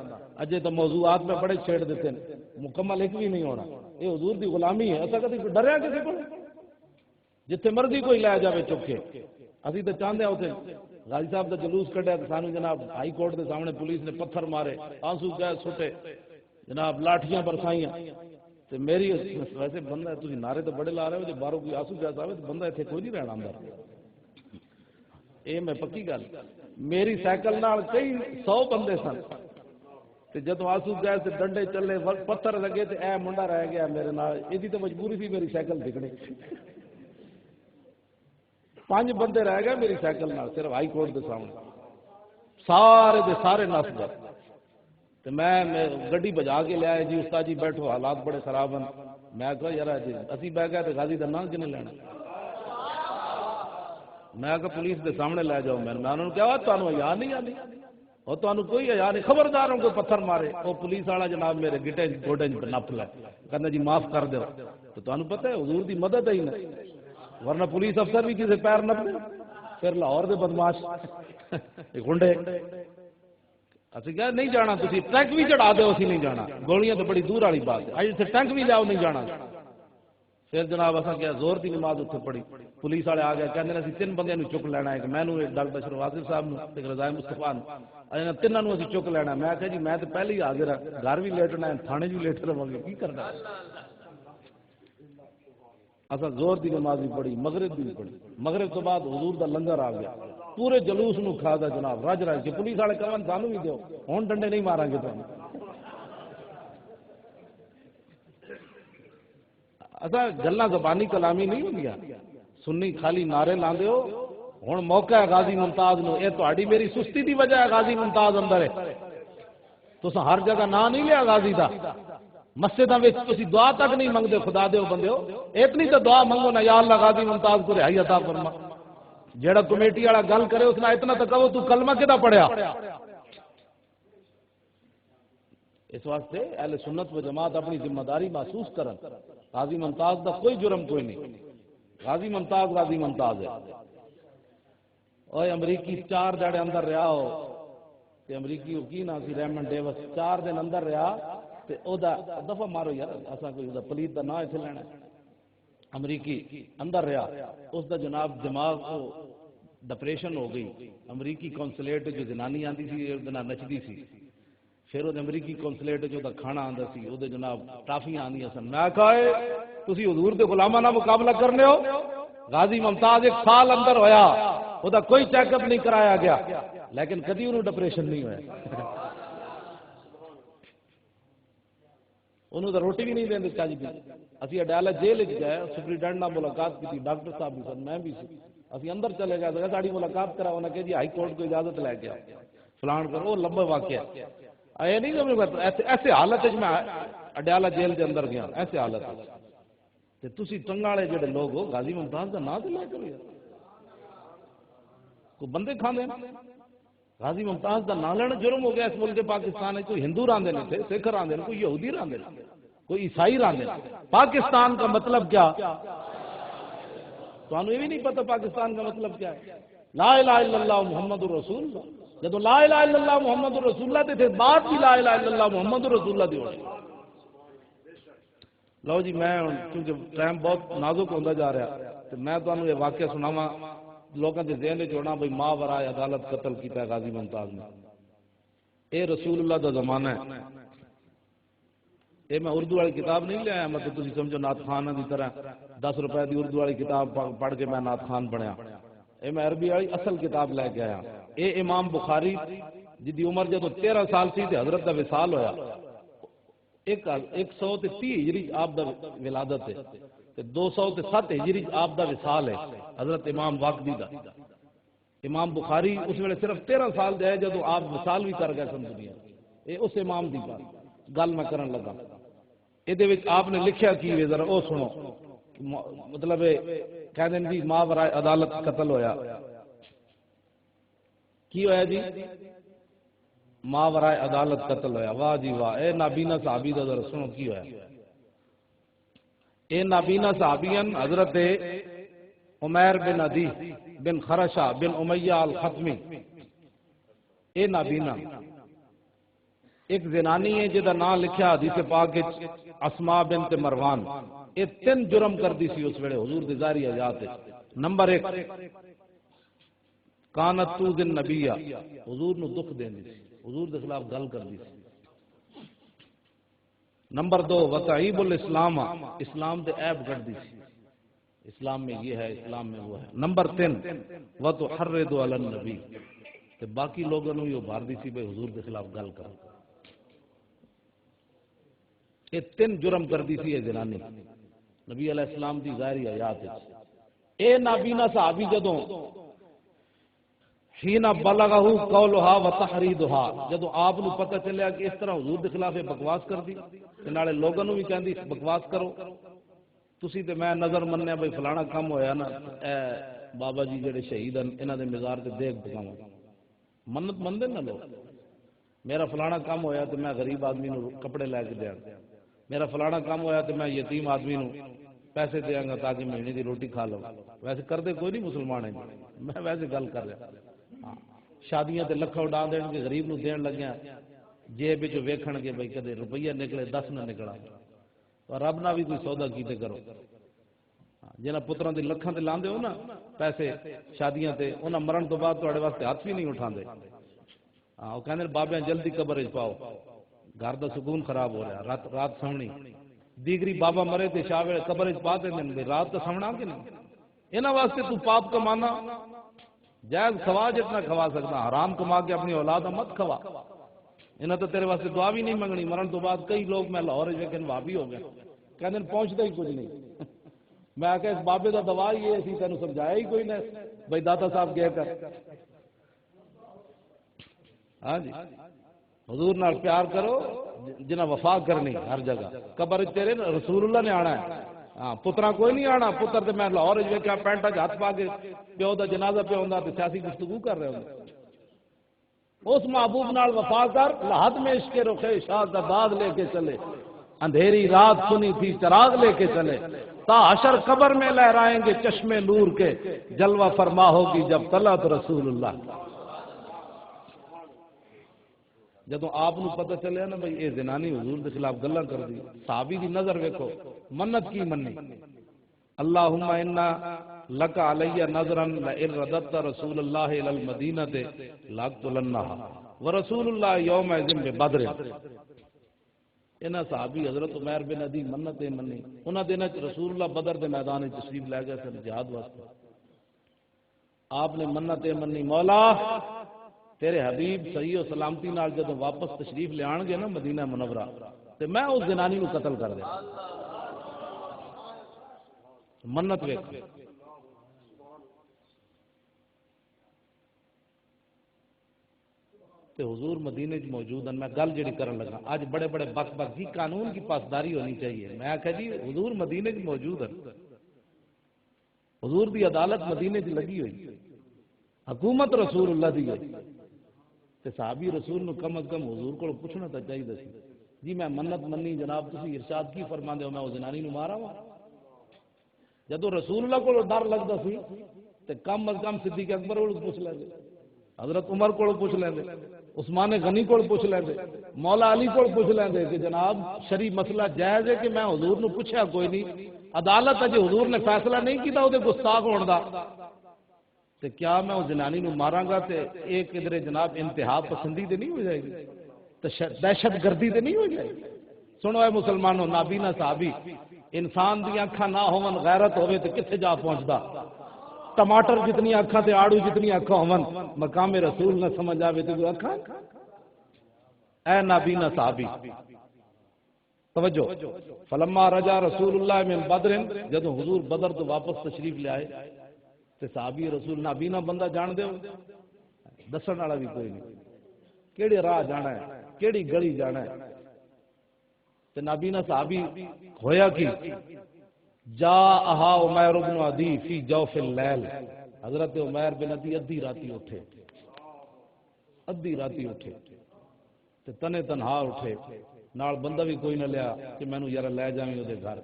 اجے تو موضوعات میں بڑے چھیڑ دیتے ہیں، مکمل ایک بھی نہیں ہونا، یہ حضور دی غلامی ہے، اسا کدی ڈریا کسی کو؟ جتھے مرضی کوئی لے جاوے چک کے، اسی تو چاہتے ہیں اتنے غازی صاحب کا جلوس کٹیا تو سانو جناب ہائی کورٹ کے سامنے پولیس نے پتھر مارے، آنسو گیس سٹے، جناب لاٹھیاں برسائیاں، تو میری ویسے بندہ تھی نعرے تو بڑے لا رہے ہو، جب باہروں کوئی آنسو گیس آئے تو بندہ اتنے کوئی نہیں رہنا اندر، یہ میں پکی گل، میری سائیکل نال کئی 100 بندے سن، جب آنسو گیس ڈنڈے چلے پتھر لگے تو اے منڈا رہ گیا میرے نال، یہ تو مجبوری تھی میری سائیکل دکھنی، 5 بندے رہ گئے میری سائیکل نال صرف ہائی کورٹ کے سامنے، سارے دے سارے نس گئے، تو میں گڈی بجا کے لیا جی استاد جی بیٹھو حالات بڑے خراب ہیں، میں کہا یار جی اسی بہ گئے تو غازی کا نام کنے لینا، میں کہا پولیس کے سامنے لے جاؤ، میں انہوں نے کہا تمہیں حیا نہیں آتی، اور تمہیں کوئی حیا نہیں، خبردار ہوں کوئی پتھر مارے، وہ پولیس والا جناب میرے گٹے گوڈے نپ لے، کہنا جی معاف کر دو، تو تمہیں پتہ ہے حضور دی مدد ہے ہی نہیں، ورنہ پولیس افسر بھی کسی پیر نپ لے، پھر لاہور دے بدماش گنڈے، اسی کہا نہیں جانا، تھی ٹینک بھی چڑھا دو اسی نہیں جانا، گولیاں تو بڑی دور والی بات ہے، اج اتنے ٹینک بھی لیاؤ نہیں جانا، پھر جناب اصا کیا زور کی نماز اتنے پڑھی، پولیس والے آ گئے کہتے ہیں اسی 3 بندے چک لینا ہے، میں ڈاکٹر اشرف واصف صاحب ایک رضائے مصطفیٰ تینوں اسی چک لینا، میں کہا جی میں تو پہلے ہی حاضر ہوں، گھر بھی لیٹنا ہے تھانے بھی لیٹ رہا گے، کی کرنا اصا زور کی نماز بھی پڑھی، مغرب بھی پڑھی، مغرب تو بعد حضور دا لنگر آ گیا، پورے جلوس نو کھا دا جناب رج رج کے، پولیس والے کہن سانو بھی دیو، ہوں ڈنڈے نہیں مارا گے تمہیں، اصا گلا زبانی کلامی نہیں ہوندیاں، سنی خالی نعرے لاندے ہو، ہوں موقع ہے غازی ممتاز نو، یہ تہاڈی میری سستی دی وجہ ہے غازی ممتاز اندر ہے، تسا ہر جگہ نام نہیں لیا غازی دا، مسجداں وچ تسی دعا تک نہیں منگدے، خدا دے بندے ہو، اتنی تو دعا منگو نا یا اللہ غازی ممتاز کو رہائی عطا فرما، جیڑا کمیٹی والا گل کرے اس نے اتنا تو کہو تو کلمہ کدا پڑھیا، اس واسطے اہل سنت و جماعت اپنی ذمہ داری محسوس کرن، غازی ممتاز دا کوئی جرم کوئی نہیں، غازی ممتاز ہے، اوے امریکی 4 دہاڑے اندر رہا ہو، تے امریکی کی نا سی ریمنڈ ڈیوس 4 دن اندر رہا، تے او دا دفعہ مارو یار اساں کوئی دا پلیت دا نام ایتھے لینا، امریکی اندر رہا، اس دا جناب دماغ کو ڈپریشن ہو گئی، امریکی قونصلیٹ جو زنانی آندی سی اس دن نچدی سی، پھر وہ امریکی قونصلیٹ جو دا کھانا آندا سی او دے جناب ٹافیاں آندیاں سن، میں کہا تسی حضور دے غلاماں نال مقابلہ کرنے ہو، غازی ممتاز 1 سال اندر ہویا، او دا کوئی چیک اپ نہیں کرایا گیا، لیکن کدی انہوں ڈپریشن نہیں ہویا، انہوں تو روٹی بھی نہیں دیں چاہ جی، اسی اڈیالہ جیل گئے، سپرنٹینڈنٹ نال ملاقات کی، ڈاکٹر صاحب بھی سن، میں بھی سی، اسی اندر چلے گئے، ساڑی ملاقات کرا، انہوں نے کہا جی ہائی کورٹ کو اجازت لے کے فلان کرو، وہ لمبا واقعہ ہے، نہیں ایسے حالت میں اڈیالہ جیل کے اندر گیا، ایسے حالت تے تسی ٹنگا والے جڑے لوگ ہو غازی ممتاز کا نام تو لے کرو یار، کوئی بندے کھانے غازی ممتاز کا نام لینا جرم ہو گیا اس ملک پاکستان ہے، کوئی ہندو راندے نے تھے، سکھ راندے نے، کوئی یہودی راندے نے، کوئی عیسائی راندے نے، پاکستان کا مطلب کیا، تو یہ بھی نہیں پتہ پاکستان کا مطلب کیا ہے، لا الہ الا اللہ محمد رسول اللہ، جب لا الہ الا اللہ محمد رسول اللہ تے پھر بعد بھی لا الہ الا اللہ محمد رسول اللہ دی ہوئی، لو جی میں کیونکہ ٹائم بہت نازک ہوتا جا رہا تو میں تمہیں یہ واقعہ سناواں، لوگوں کے ذہن چوڑنا بھائی ماں ورائے عدالت قتل کیتا ہے غازی ممتاز نے، اے رسول اللہ دا زمانہ ہے، اے میں اردو والی کتاب نہیں لیا مطلب تھی سمجھو نعت خان کی طرح 10 روپے کی اردو والی کتاب پڑھ کے میں نعت خان بنیا، اے میں عربی والی اصل کتاب لے کے آیا، اے امام بخاری جی عمر جب 13 سال تھی تے حضرت دا وصال ہویا، 130 ہجری آپ دا ولادت ہے، 207 ہجری آپ دا وصال ہے حضرت امام واقدی دا، امام بخاری اس ویلے صرف 13 سال دے جدو آپ وصال بھی کر گئے سن دنیا، اے اس امام دی بات گل میں کرن لگا، یہ آپ نے لکھیا کی وے ذرا او سنو، مطلب کہتے ہیں جی ماں ورائے عدالت قتل ہویا، کی ہویا جی ماں ورائے عدالت قتل ہویا، واہ جی واہ، اے نابینا صحابی دا ذرا سنو کی ہویا، اے نابینا صحابین حضرت عمیر بن عدی بن خرشہ بن امیہ الختمی، اے نابینا ایک زنانی ہے جہاں نام لکھا حدیث پاک اسماء بنت مروان، یہ 3 جرم کر دی سی اس ویلے حضور دی ظاہری حیات۔ نمبر 1 کانت تؤذی النبی، حضور نو دکھ دیندی سی، حضور دے خلاف گل کردی سی۔ نمبر 2 وتعیب الاسلام، اسلام دے عیب کردی سی، اسلام میں یہ ہے، اسلام میں وہ ہے۔ نمبر 3 وتحرض علی النبی، تے باقی لوگوں نو یہ ابھاردی سی بھئی حضور دے خلاف گل کرو۔ یہ 3 جرم کردی سی یہ زنانی نبی علیہ السلام دی ظاہری حیات۔ اے نابینا صحابی جدوں حین بلغہ قولھا وتحریضھا، جدوں آپ نو پتہ چلیا کہ اس طرح حضور دے خلاف بکواس کردی تے نالے لوگوں نو بھی کہندی بکواس کرو، تسی تے میں نظر منیا بھئی فلانا کم ہویا نا، اے بابا جی جڑے شہید ہیں انہاں دے مزار تے دیکھ پکاواں، منت مندے نہ لو، میرا فلانا کم ہویا تے میں غریب آدمی نو کپڑے لے کے دیاں، میرا فلانا کام ہوا تو میں یتیم آدمی نو پیسے دیا گا تاکہ مہینے کی روٹی کھا لوں۔ ویسے کردے کوئی نہیں مسلمان ہیں، میں ویسے گل کر رہا۔ شادیاں تے لکھاں اڈا دین گے، غریب نو دین لگیا، جیب وچ ویکھن گے بھئی کدے روپیہ نکلے 10 نہ نکلا، تو رب نہ بھی کوئی سودا کیتے کرو۔ جنہاں پتراں دے لکھاں تے لاندے ہو نا پیسے شادیاں تے، انہاں مرن تو بعد تہاڈے واسطے ہاتھ بھی نہیں اٹھاندے۔ وہ کہندے بابے جلدی قبر وچ پاؤ، گھر دا سکون خراب ہو رہا، رات سوਣੀ دیگری بابا مرے تے شاہ ویلے قبر وچ پا دے، رات تو سونا کہ نہیں؟ انہاں واسطے تو پاپ کمانا جائز کھوا جتنا کھوا سکتا، حرام کما کے اپنی اولاد مت کھوا۔ انہاں تو تیرے واسطے دعا بھی نہیں منگنی، مرن تو بعد کئی لوگ میں لاہور ویکھن وابی ہو گئے، کہندے پہنچدا ہی کچھ نہیں۔ میں کہ اس بابے دا دوا ہی ہے، اسی تینوں سمجھایا ہی کوئی نہ بھائی داتا صاحب گئے کر۔ ہاں جی حضور نال پیار کرو جنہ وفا کرنی ہر جگہ۔ قبر تیرے رسول اللہ نے آنا ہے، ہاں پترا کوئی نہیں آنا۔ پتر تے میں لاہور ویکھیا پینٹا چ ہاتھ پا کے پیو دا جنازہ پہ ہوندا تے سیاسی گفتگو کر رہے ہوں۔ اس محبوب نال وفا کر، لحد میں عشق رخ شاہ کا داد لے کے چلے، اندھیری رات سنی تھی چراغ لے کے چلے، تا حشر قبر میں لہرائیں گے چشمے نور کے، جلوہ فرما ہوگی جب طلعت رسول اللہ۔ جدو آپ نو پتہ چلیا نا بھئی اے زنانی حضور دے خلاف گلاں کر دی، صحابی دی نظر ویکھو، منت کی منی، اللہم انا لک علی نظرا لئن رددت رسول اللہ الی المدینہ لاقتلنها ورسول اللہ یومئذ ببدر۔ انہاں صحابی حضرت عمیر بن عدی منت منی، انہاں دناں چ رسول اللہ بدر دے میدان وچ تشریف لے گئے سن جہاد واسطے۔ آپ نے منت منی، مولا تیرے حبیب صحیح و سلامتی نال جدوں واپس تشریف لے آن گے نا مدینہ منورہ تے میں اس زنانی نو قتل کر دیا۔ منت ویکھ تے حضور مدینے چ موجود ہیں۔ میں گل جڑی کرن لگا اج بڑے بڑے بک بک جی قانون کی پاسداری ہونی چاہیے، میں آخیا جی حضور مدینے چ موجود ہیں، حضور دی عدالت مدینے چ لگی ہوئی، حکومت رسول اللہ دی ہے، تے صحابی رسول نو کم از کم حضور کو پوچھنا تو چاہیے سی جی میں منت منی جناب تسی ارشاد کی فرماندے ہو میں وہ زنانی نو مارا وا؟ جدو رسول اللہ کو ڈر لگتا سی تے کم از کم صدیق اکبر کو پوچھ لیں گے، حضرت عمر کو پوچھ لیں گے، عثمان غنی کو پوچھ لیں گے، مولا علی کو پوچھ لیں گے کہ جناب شرعی مسئلہ جائز ہے کہ میں حضور نو پوچھا کوئی نہیں، عدالت اجے حضور نے فیصلہ نہیں کیتا وہ گستاخ ہون دا، تے کیا میں وہ زنانی نو ماراں گا تے ایک ادھر جناب انتہا پسندی تے نہیں ہو جائے گی، دہشت گردی تے نہیں ہو جائے گی؟ سنو اے مسلمانوں، نابینا صحابی انسان دی اکھاں نہ ہون غیرت ہوے تے کتھے جا پہنچدا؟ ٹماٹر جتنی اکھاں تے آڑو جتنی اکھاں ہون مقام رسول نہ سمجھ آوے تے کوئی اکھاں؟ اے نابینا صحابی توجہ، فلما رجا رسول اللہ من بدر، جدوں حضور بدر تو واپس تشریف لے آئے تے صحابی رسول نابینا بندہ جان دے دسن والا بھی کوئی نہیں، کیڑے راہ جانا ہے کیڑی گلی جانا ہے، تے نابینا صحابی ہویا کی جاءہا عمیر بن عدی فی جوف اللیل، حضرت عمیر بن عدی ادھی راتی اٹھے تے تنے تنہا اٹھے، نال بندہ بھی کوئی نہ لیا کہ مینوں یار لے جاویں اودے گھر،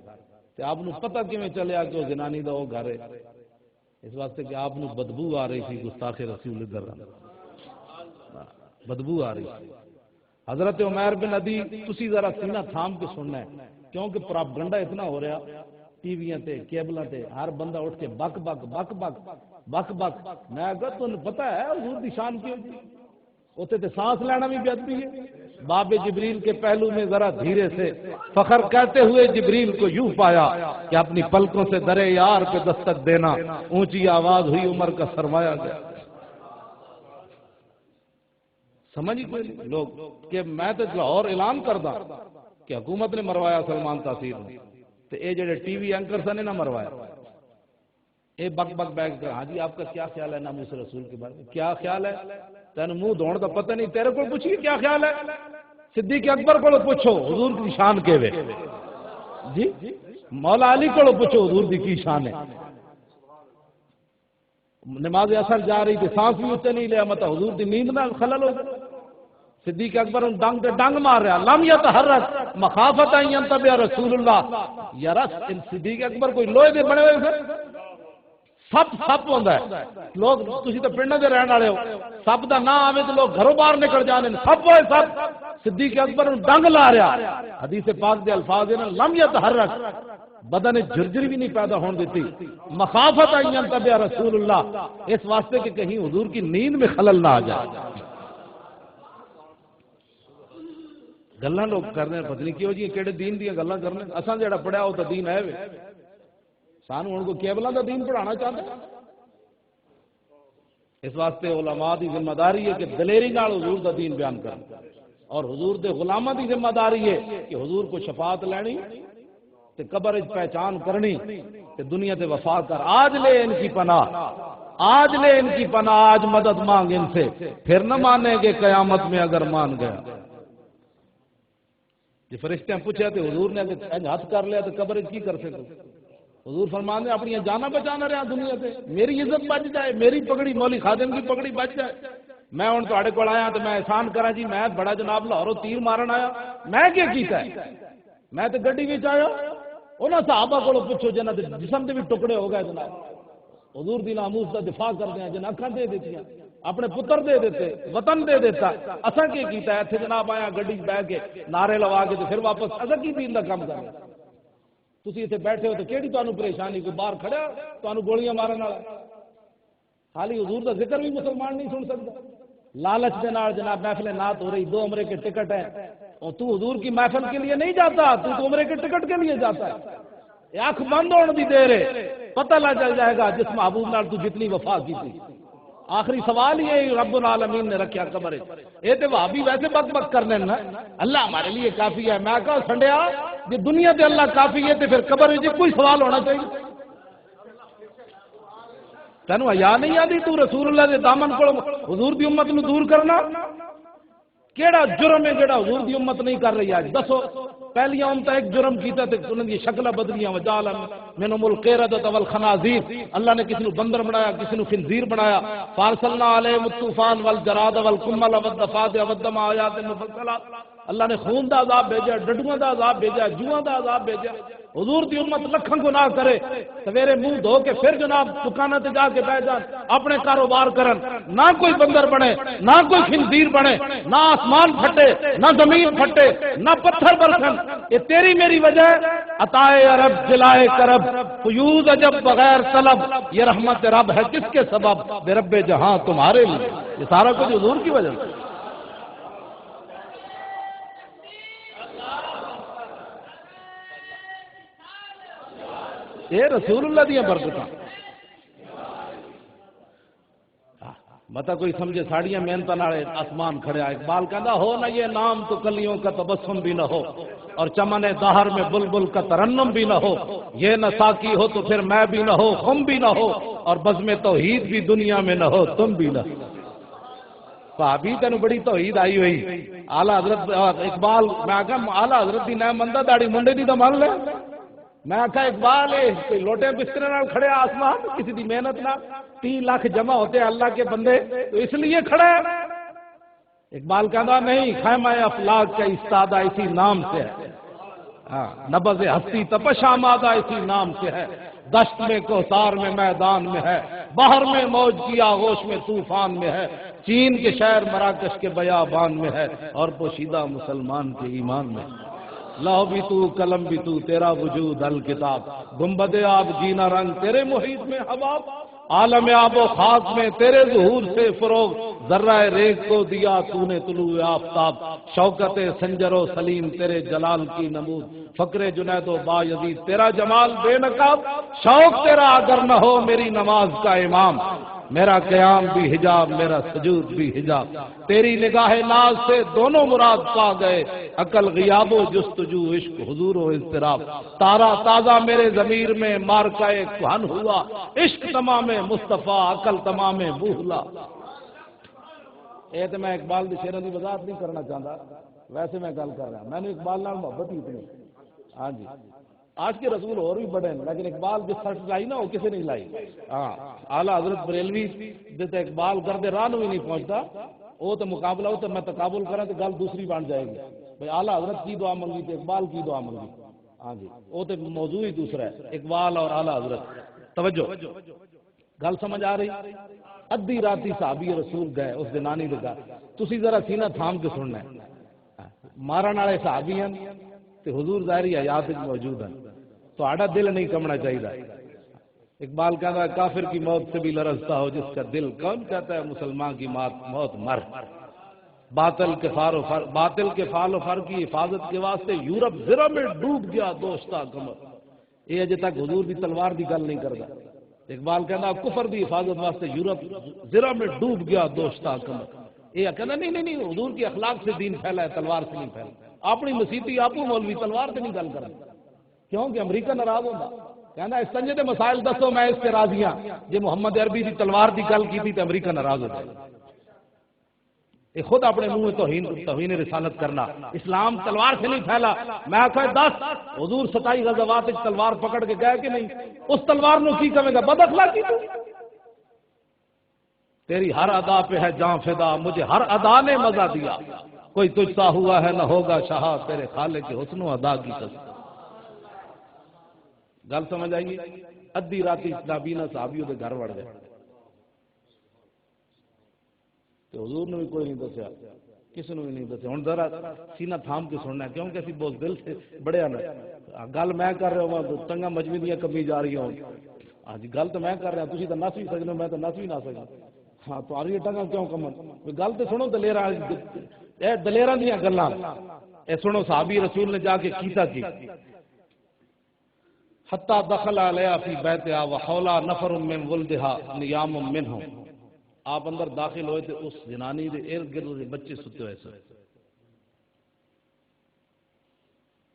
تے آپ نو پتہ کیویں چلیا کہ وہ زنانی دا وہ گھر ہے؟ اس واسطے کہ آپ نے بدبو آ رہی تھی گستاخ رسول ادھر بدبو آ رہی تھی. حضرت عمیر بن عدی تسی ذرا سینہ تھام کے سننا ہے کیونکہ پراپگنڈا اتنا ہو رہا ٹی ویاں تے کیبلاں تے ہر بندہ اٹھ کے بک بک بک بک بک بک. میں اگر تمہیں پتہ ہے حضور دی شان کی ہوتی اتنے تے سانس لینا بھی بے ادبی ہے. باب جبریل کے پہلو میں ذرا دھیرے سے فخر کرتے ہوئے جبریل کو یوں پایا کہ اپنی پلکوں سے درے یار پہ دستک دینا اونچی آواز ہوئی عمر کا فرمایا گیا. سمجھ لوگ کہ میں تو لاہور اعلان کردہ کہ حکومت نے مروایا سلمان تاثیر نے تو یہ جڑے ٹی وی اینکر سے نے نہ مروایا. اے بک بک بیگ کر ہاں جی آپ کا کیا خیال ہے ناموس رسول کے بارے میں کیا خیال ہے تین منہ دھوڑ کا پتہ نہیں تیرے کو پوچھیے کیا خیال ہے صدیق اکبر کو پوچھو حضور کی شان کے وے جی مولا علی کو پوچھو حضور کی شان ہے. نماز اثر جا رہی تھی سانس بھی اتنے نہیں لیا مت حضور دی نیند نہ خلل ہو گئی. صدیق اکبر ڈنگ تے ڈنگ مار رہا لم یتحرک مخافت ان ينتبه رسول اللہ. یار صدیق اکبر کوئی لوہے دے بنے ہوئے سپ سپ ہوندا ہے لوگ تسی تے پنڈاں دے رہن والے ہو سپ دا نام آوے تے لوگ گھروں باہر نکل جانے سپ ہوئے سپ. صدیق اکبر ڈنگ لا رہا حدیث پاک دے الفاظ ہیں لم یتحرک بدن جرجری بھی نہیں پیدا ہونے دیتی مخافت ان ينتبه رسول اللہ اس واسطے کہ کہیں حضور کی نیند میں خلل نہ آ جائے. گلاں لوگ کرنے پتہ نہیں کیوں جی کہڑے دین دی گلاں کرنے اساں جڑا پڑھیا او تے دین ہے وے سانو ہن کو کیبلاں دا دین پڑھانا چاہتے. اس واسطے علماء دی ذمہ داری ہے کہ دلیری نال حضور دا دین بیان کرنا اور حضور دے غلاماں دی ذمہ داری ہے کہ حضور کو شفاعت لینی تے قبر وچ پہچان کرنی تے دنیا تے وفا کر. آج لے ان کی پناہ آج لے ان کی پناہ آج مدد مانگ ان سے پھر نہ مانیں گے قیامت میں اگر مان گیا. جی فرشتے ہیں پوچھا تو حضور نے ہاتھ کر لیا تو قبر کی کر سکتے. حضور فرمان نے اپنی جانا بچانا رہا دنیا سے میری عزت بچ جائے میری پگڑی مولی خادم کی پگڑی بچ جائے. میں ہوں تے کول آیا تو میں احسان کرا جی میں بڑا جناب لاہوروں تیر مارن آیا میں کیا کیتا ہے میں تو گڈی وچ آیا انہاں صحابہ کو پوچھو جنہاں دے جسم دے بھی ٹکڑے ہو گئے جناب حضور دی ناموس دا دفاع کرتے ہیں جنہاں اکھاں دے دیتیاں اپنے پتر دے دیتے وطن دے دیتا اساں کی کیتا ہے اتنے جناب آیا گڈی بہ کے نعرے لوا کے پھر واپس اساں کی دین دا کام کرنا. تسی اتنے بیٹھے ہو تو کیڑی تانوں پریشانی کوئی باہر کھڑا تانوں گولیاں مارن والا خالی حضور دا ذکر بھی مسلمان نہیں سن سکتا. لالچ دے نال جناب محفل نعت ہو رہی 2 عمرے کے ٹکٹ ہے اور تو حضور کی محفل کے لیے نہیں جاتا تو عمرے کے ٹکٹ کے لیے جاتا ہے. آنکھ بند ہونے دی دیر ہے پتہ لگ جائے گا جس محبوب نال تو جتنی وفا کی تھی. آخری سوال یہ رب العالمین نے رکھا قبر یہ تو وہابی ویسے بک بک کرنے نا اللہ ہمارے لیے کافی ہے. میں کہا سنڈیا یہ دنیا تے اللہ کافی ہے تو پھر قبر میں کوئی سوال ہونا چاہیے. تینوں حیا نہیں آتی تو رسول اللہ دے دامن کو حضور دی امت نو دور کرنا کیڑا جرم ہے جڑا حضور دی امت نہیں کر رہی. آج دسو پہلی امت ایک جرم کیتا تے انہاں دی شکلاں بدلیاں وجال منهم القردۃ والخنازیر اللہ نے کسی نو بندر بنایا کسی نو خنزیر بنایا. فارسلنا علیہم الطوفان والجراد والقمل والضفادع والدم آیات مفصلات اللہ نے خون دا عذاب بھیجا ڈڈواں دا عذاب بھیجا جوؤں دا عذاب بھیجا. حضور دی امت لکھاں گناہ کرے سویرے منہ دھو کے پھر جناب دکاناں تے جا کے بیٹھ جان اپنے کاروبار کرن نہ کوئی بندر بنے نہ کوئی خنزیر بنے نہ آسمان پھٹے نہ زمین پھٹے نہ پتھر برسن. یہ تیری میری وجہ عطائے عرب جلائے کرب فیوز عجب بغیر طلب یہ رحمت رب ہے کس کے سبب بے رب جہاں تمہارے لیے. یہ سارا کچھ حضور کی وجہ سے. یہ رسول اللہ دیا برکتاں متا کوئی سمجھے ساڑیاں محنت نالے آسمان کھڑیا. اقبال کہندا ہو نہ یہ نام تو کلیوں کا تبسم بھی نہ ہو اور چمن دہر میں بلبل کا ترنم بھی نہ ہو. یہ نہ ساقی ہو تو پھر میں بھی نہ ہو خم بھی نہ ہو اور بزم توحید بھی دنیا میں نہ ہو تم بھی نہ. بھابی تینوں بڑی توحید آئی ہوئی اعلیٰ حضرت اقبال میں آخا اعلیٰ حضرت دی نہ مندا داڑی منڈے دی تو مان لے. میں آخا اقبال کوئی لوٹے بسترے نال کھڑے آسمان کسی دی محنت نہ 3 لاکھ جمع ہوتے اللہ کے بندے تو اس لیے کھڑے. اقبال کہنا نہیں خیمہ افلاک کا استادہ اسی نام سے ہے نبض ہستی تپش آمادہ اسی نام سے ہے دشت میں کوثار میں میدان میں ہے، باہر میں موج کی آغوش میں طوفان میں ہے، چین کے شہر مراکش کے بیابان میں ہے، اور پوشیدہ مسلمان کے ایمان میں۔ لوح بھی تو، قلم بھی تو، تیرا وجود الکتاب، گنبد آب جینا رنگ تیرے محیط میں حباب، عالم آب و خاک میں تیرے ظہور سے فروغ، ذرہ ریگ کو دیا تو نے طلوع آفتاب، شوکت سنجر و سلیم تیرے جلال کی نمود، فقر جنید و با یزید تیرا جمال بے نقاب، شوق تیرا اگر نہ ہو میری نماز کا امام، میرا قیام بھی حجاب میرا سجود بھی حجاب، تیری نگاہ ناز سے دونوں مراد پا گئے، عقل غیاب و جستجو عشق حضور و اضطراب، تارا تازہ میرے ضمیر میں مارکہ کہن ہوا، عشق تمام مصطفیٰ عقل تمام بوہلا۔ یہ تو میں اقبال کے شعروں کی وضاحت نہیں کرنا چاہتا، ویسے میں گل کر رہا، میں نے اقبال نال محبت ہی اتنی۔ ہاں جی، آج کے رسول اور بھی بڑے ہیں، لیکن اقبال جس سٹ لائی نا وہ کسی نہیں لائی۔ ہاں، اعلیٰ حضرت بریلوی جیسے اقبال کردے راہ بھی نہیں پہنچتا، وہ تو مقابلہ ہو تو میں تقابل کرا تو گل دوسری بن جائے گی، بھائی اعلیٰ حضرت کی دعا منگی تو اقبال کی دعا منگی۔ ہاں جی، وہ تو موضوع ہی دوسرا ہے، اقبال اور اعلیٰ حضرت۔ توجہ، گل سمجھ آ رہی؟ ادھی راتی صحابی رسول گئے اس جنانی دے گھر، تسی ذرا سینہ تھام کے سننا ہے، مارن والے صحابی ہیں تے حضور ظاہری حیات وچ موجود ہیں، تو آڑا دل نہیں کمنا چاہیے۔ اقبال کہتا ہے کافر کی موت سے بھی لرزتا ہو جس کا دل، کون کہتا ہے مسلمان کی موت مر، باطل کے فال و فر کی حفاظت کے واسطے یورپ زرہ میں ڈوب گیا دوستہ کمر، یہ اجے تک حضور دی تلوار دی گل نہیں کرتا۔ اقبال کہتا ہے کفر دی حفاظت واسطے یورپ زرہ میں ڈوب گیا دوستہ کمر، یہ کہنا نہیں حضور کی اخلاق سے دین پھیلا ہے، تلوار سے نہیں پھیلا، اپنی مسیتی آپ مولوی تلوار سے نہیں گل کرتا، کیونکہ امریکہ ناراض ہوتا، کہنا اس سنجے دے مسائل دسو میں اس سے راضی ہاں، جی محمد عربی دی تلوار دی گل کی تھی تو امریکہ ناراض ہو جائے۔ یہ خود اپنے منہ توہین رسالت کرنا، اسلام تلوار سے نہیں پھیلا، میں آخا 10 حضور 27 غزوات تلوار پکڑ کے گئے کہ نہیں، اس تلوار نو کی کہے گا بد اخلاقی تو، تیری ہر ادا پہ ہے جاں فدا، مجھے ہر ادا نے مزہ دیا، کوئی تجھ سا ہوا ہے نہ ہوگا شاہ، تیرے خالق کے حسن و ادا کی قسم۔ گل سمجھ آئیے؟ ادھی راتی نابینا صحابیوں کے گھر وڑ گئے تو حضور نے بھی کوئی نہیں دسیا، کسی نے بھی نہیں دسیا۔ ہوں ذرا سینہ تھام کے سننا ہے کیونکہ اسی بہت دل سے بڑے نا، گل میں کر رہا ہوں ٹنگا مجموعی دیا کمی جا رہی ہوں، ہاں جی گل تو میں کر رہا، تھی تو نس بھی سکتے میں تو نس بھی نہ سکا، ہاں تو ٹنگا کیوں کمن، گل تو سنو دلیراں دیا گلاں، اے سنو صحابی رسول نے جا کے کیتا کی، حتی دخل علیہ فی بیتہا وحولا نفر من ولدہا نیام منہم، آپ اندر داخل ہوئے تھے اس جنانی دے ارد گرد بچے ستے ہوئے سن،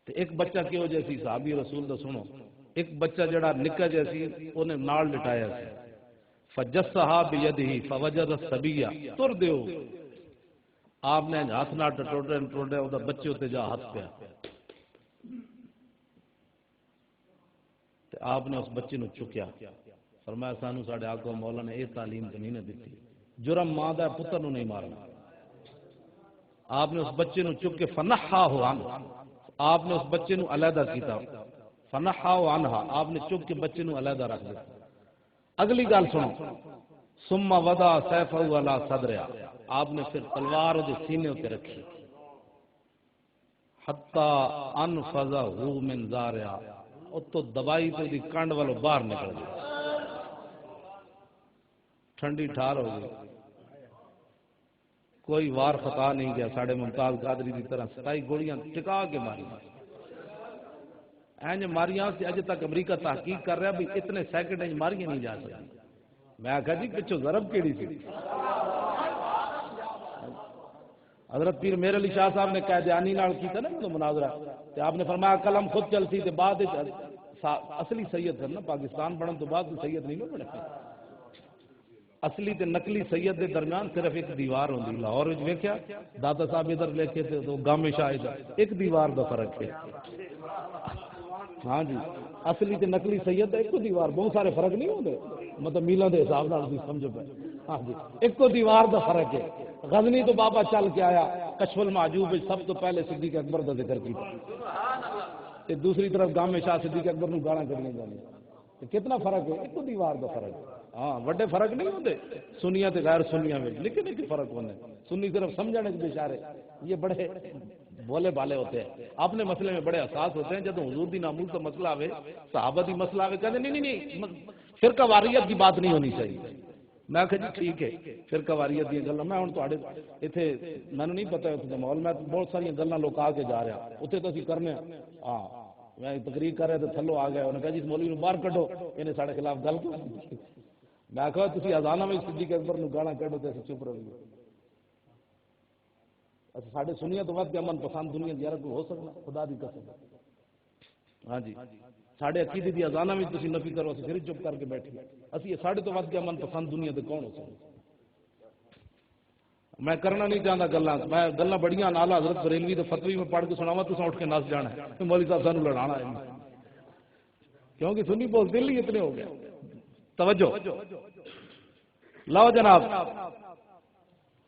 تو ایک بچہ کی وجہ سی صحابی رسول دا سنو، ایک بچہ جڑا نکا جیسی انہیں نال لٹایا سی، فجسہا بیدہ فوجد الصبیہ تر دیو، آپ نے ہاتھ نہ ٹوٹے وہ بچے ہوتے جا ہاتھ پیا، آپ نے اس بچے نو چکیا، فرمایا سانو ساڈے آقا مولا نے یہ تعلیم تو نہیں دیتی، جرم ماں دا پتر نو نہیں مارنا۔ آپ نے اس بچے نو چک کے فنحا ہو عنہ، آپ نے اس بچے نو علیحدہ کیتا، فنحا ہو عنہ، آپ نے چک کے بچے نو علیحدہ رکھ دیا۔ اگلی گل سنو، ثم وضع سیفہ علی صدرہ، آپ نے پھر تلوار دے سینے تے رکھی، حتی انفذہ من زارہ، تو دبائی تو دی کانڈ والوں باہر نکل گئی، ٹھنڈی ٹھار ہو گئی، کوئی وار خطا نہیں گیا، ساڑھے ممتاز قادری کی طرح 27 گولیاں ٹکا کے ماری، اینج ماریاں سے اج تک امریکہ تحقیق کر رہا بھی اتنے سیکنڈ ماریاں نہیں جا سکتی۔ میں آخا جی پچھو ضرب کیڑی سی، حضرت پیر میر علی شاہ صاحب نے قائدیانی نال کیتا نا تو مناظرہ، تے آپ نے فرمایا قلم خود چلتی تے بعد اصلی سید کرنا، پاکستان بنن تو بعد سید نہیں بنے، اصلی تے نقلی سید دے درمیان صرف ایک دیوار ہوندی، لاہور وچ ویکھیا داتا صاحب ادھر لکھے تے تو گامے شاہ ادھر، ایک دیوار دا فرق ہے۔ ہاں جی اصلی تے نقلی سید دا ایک دیوار، بہت سارے فرق نہیں ہوندے، مطلب میلاں دے حساب نال تسی سمجھو پے، ہاں جی ایک دیوار دا فرق ہے۔ غزنی تو بابا چل کے آیا، کشف المعجوب وچ سب تو پہلے صدیق اکبر دا ذکر کیتا، تے دوسری طرف گامے شاہ صدیق اکبر نو گالاں کڈیاں جاندیاں، کتنا فرق ہے؟ ایک دیوار کا فرق ہے۔ ہاں وڈے فرق نہیں ہوتے سنیاں تے غیر سنیاں میں، نکے نکے فرق ہونے۔ سنی صرف سمجھنے کے بیچارے یہ بڑے بولے بالے ہوتے ہیں، اپنے مسئلے میں بڑے حساس ہوتے ہیں۔ جب حضور دی ناموس کا مسئلہ آوے، صحابہ دی مسئلہ آوے، کہتے نہیں نہیں فرقہ واریت کی بات نہیں ہونی چاہیے۔ میں کہا جی ٹھیک ہے، فرقہ واریت دی گلاں میں ہن تواڈے ایتھے مینوں نہیں پتہ اس ماحول میں بہت ساری گلاں لوک آ کے جا رہا اوتھے تو اسی کرنے ہاں میں تقریر کر رہا تو تھلو آ گیا، انہوں نے کہا جی مولوی نو باہر کڈو، انہیں ساڈے خلاف گل کیوں؟ میں کہا تسی اذاناں وچ صدیق اکبر نو گالاں کڈو تے اسی چپ رہو۔ اچھا ساڈے سنیاں تو ود کے امن پسند دنیا دی کوئی ہو سکنا؟ خدا دی قسم۔ ہاں جی ساڈے عقیدے دی اذاناں وچ تسی نفی کرو، اسی پھر چپ کر کے بیٹھے اسی ساڈے تو ود کے امن پسند دنیا تے کون ہو سکدا؟ میں کرنا نہیں چاہتا گلاں، میں گلاں بڑیاں اعلیٰ حضرت بریلوی تے فتوی میں پڑھ کے سناواں، تساں اٹھ کے نس جانا ہے مولوی صاحب سانوں لڑانا ہے، کیونکہ سنی بہت دل ہی اتنے ہو گئے۔ توجہ لو جناب،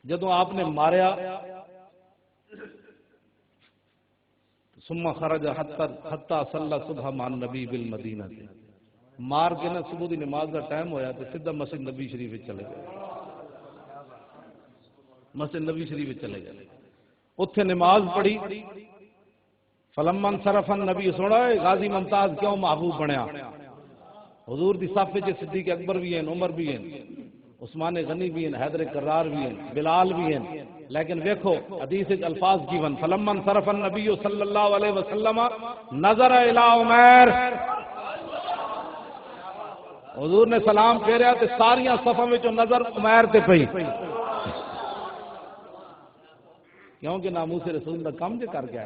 جدوں آپ نے ماریا ثم خرج حتی صلی صبح مع النبی بالمدینہ، مار کے نا صبح دی نماز کا ٹائم ہویا تو سیدھا مسجد نبی شریف چلے گئے، مسجد نبی شریف چلے گئے، اتنے نماز پڑھی۔ فلما انصرف النبی، سونا غازی ممتاز کیوں محبوب بنیا؟ حضور دی صف وچ صدیق اکبر بھی ہیں، عمر بھی ہیں، عثمان غنی بھی ہیں، حیدر کرار بھی ہیں، بلال بھی ہیں، لیکن دیکھو حدیث الفاظ کی ون فلما انصرف النبی صلی اللہ علیہ وسلم نظر الی عمر، حضور نے سلام کہہ رہا تے ساریاں صفاں وچوں نظر عمر تے پئی، کیونکہ ناموس رسول دا کم جو کر گیا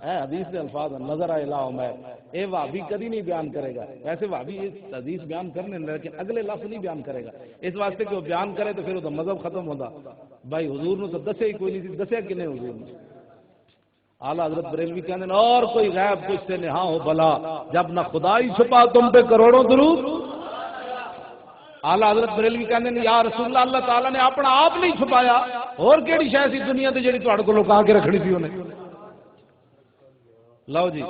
ہے حدیث کے الفاظ نظر الی عمر۔ اے وہابی کبھی نہیں بیان کرے گا، ویسے وہابی اس حدیث بیان کرنے لیکن اگلے لفظ نہیں بیان کرے گا، اس واسطے کہ وہ بیان کرے تو پھر وہ مذہب ختم ہوتا۔ بھائی حضور نے تو دسے ہی کوئی نہیں سی، دسیا کنے حضور نے؟ اعلیٰ حضرت بریلوی کہتے ہیں اور کوئی غیب کچھ سے نہا ہو بلا، جب نہ خدا ہی چھپا تم پہ کروڑوں درود۔ اعلیٰ حضرت بریلوی کہتے ہیں یا رسول اللہ، اللہ تعالیٰ نے اپنا آپ نہیں چھپایا، اور کیڑی شے سی دنیا تے جڑی تہاڈے کول لکا کے رکھنی سی انہیں؟ لو جی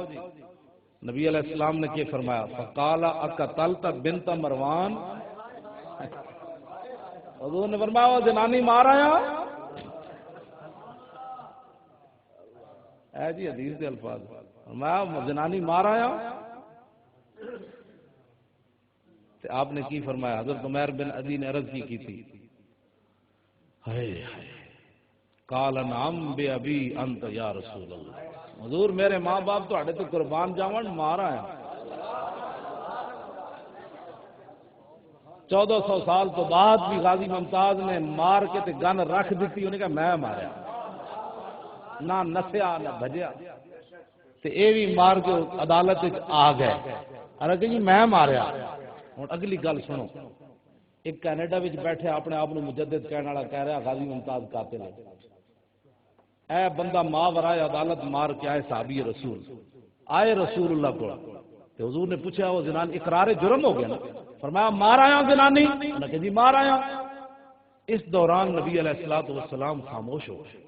نبی علیہ السلام نے کیا فرمایا؟ فقال اقتلت بنت مروان، حضور نے فرمایا وہ زنانی مار آیا ہے جی حدیث کے الفاظ، فرمایا زنانی مار آیا۔ آپ نے کی فرمایا؟ حضرت عمیر بن عدی نے عرض کی تھی، قال نعم بے ابی انت یا رسول اللہ، حضور میرے ماں باپ تو اڑے تو قربان جاون، مار آیا۔ 1400 سال تو بعد بھی غازی ممتاز نے مار کے تے گن رکھ دیتی، انہیں کہا میں ماریا، نہ نسیا نہ بھجیا، تے اے بھی مار کے عدالت آ گئے، ارے کہ جی میں ماریا۔ ہوں اگلی گل سنو، ایک کینیڈا وچ بیٹھے اپنے آپ مجدد کہنے والا کہہ رہا غازی ممتاز قاتل ہے، اے بندہ ماں ورائے عدالت مار کے آئے صحابی رسول، آئے رسول اللہ کو، تو حضور نے پوچھا وہ زنان اقرار جرم ہو گیا نا؟ فرمایا مار آیا زنانی، انہوں نے کہا جی مار آیا۔ اس دوران نبی علیہ الصلوۃ والسلام خاموش ہو گئے،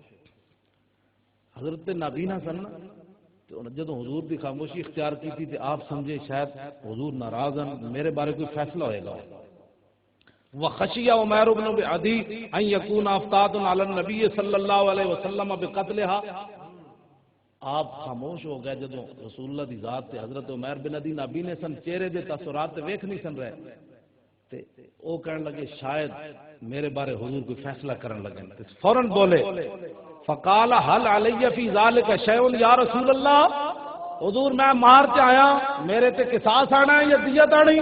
حضرت نابینا سن تو جب حضور کی خاموشی اختیار کی تھی تو آپ سمجھے شاید حضور ناراض ہیں، میرے بارے کوئی فیصلہ ہوئے گا۔ وخشی عمیر بن عدی ان یکون افتاد علی النبی صلی اللہ علیہ وسلم بقتلها، آپ خاموش ہو گئے جب رسول اللہ دی ذات تے حضرت عمیر بن عدی نبی نے سن چہرے دے تاثرات تے ویکھ نہیں سن رہے تے او کہنے لگے شاید میرے بارے حضور کوئی فیصلہ کرن لگے، فوراً بولے فقال هل علی فی ذلک شیء یا رسول اللہ، حضور میں مار کے آیا، میرے تے قصاص آنا ہے یا دیت آنی؟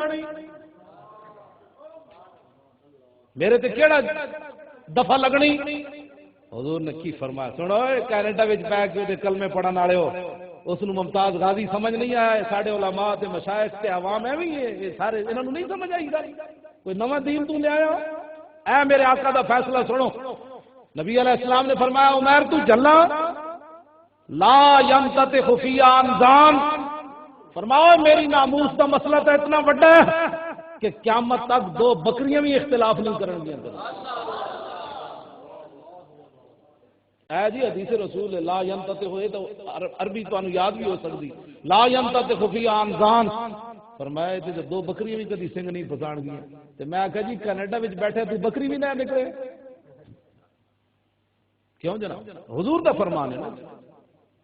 میرے تے کیڑا دفع لگنی؟ حضور نے کی فرمایا؟ سنو کینیڈا وچ بیٹھ کے کلمے پڑھن والے ہو، اس نو ممتاز غازی سمجھ نہیں آیا، ساڈے علماء تے مشائخ تے عوام ہے بھی یہ سارے انہاں نو نہیں سمجھ آئی کوئی نواں دین تو لے آیا؟ اے میرے آقا دا فیصلہ سنو، نبی علیہ السلام نے فرمایا عمر تو جلا لا ينتطق فی انزان، فرمایا میری ناموس دا مسئلہ تو اتنا بڑا ہے کہ قیامت تک دو بکریاں بھی اختلاف نہیں کرن گیاں۔ اے جی حدیث رسول لا ينتطق ہوئے تو عربی تو یاد بھی ہو سکتی، لا ينتطق فی انزان، فرمایا تے دو بکریاں بھی کدی سنگ نہیں پھسان گیا تے میں آخیا جی کینیڈا وچ بیٹھے تو بکری بھی نہ نکلے کیوں جناب حضور دا فرمان ہے نا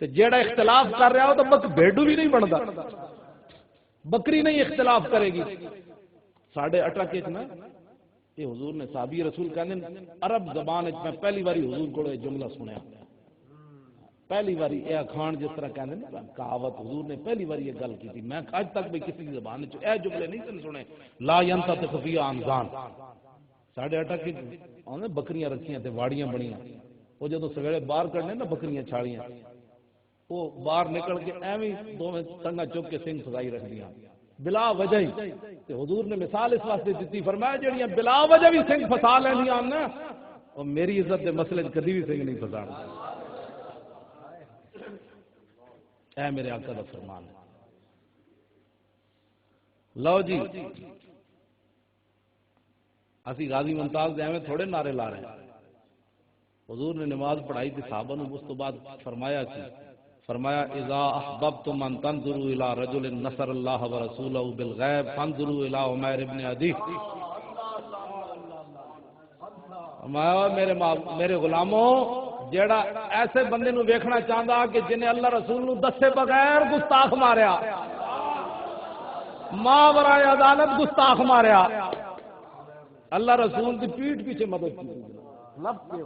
تے جیڑا اختلاف کر رہا ہو تو بھیڈو بھی نہیں بنتا بکری نہیں اختلاف کرے گی ساڑھے اٹک نا یہ حضور نے صحابی رسول کہنے عرب زبان میں پہلی باری حضور کو جملہ سنیا پہلی باری یہ کھان جس طرح کہنے نا کہاوت حضور نے پہلی باری یہ گل کی تھی میں اج تک بھی کسی زبان اے جملے نہیں سنے لا ينطق فی انزان ساڑھے اٹک آنے بکریاں رکھیاں تے واڑیاں بنیاں وہ جدو سویرے باہر کرنے نا بکریاں چھاڑیاں وہ باہر نکل کے ایویں دونوں ٹنگا چک کے سنگ سزائی رکھ دیا بلا وجہ ہی تے حضور نے مثال اس واسطے دیتی فرمایا جڑیاں بلا وجہ بھی سنگ پھسا لینیاں نا اور میری عزت دے مسئلے کدی بھی سنگ نہیں پھسانا اے میرے آقا دا فرمان ہے لو جی اسی غازی ممتاز دے ایویں تھوڑے نعرے لا رہے ہیں حضور نے نماز پڑھائی تھی صحابہ نے اس تو بعد فرمایا اذا احببتم ان تنظروا الى رجل نصر اللہ ورسولہ بالغیب فانظروا الى عمیر ابن عدی میرے غلاموں جیڑا ایسے بندے نو ویکھنا چاہندا کہ جنہیں اللہ رسول نو دسے بغیر گستاخ ماریا ماں ورائے عدالت گستاخ ماریا اللہ رسول دی پیٹھ پیچھے مدد کی لب کے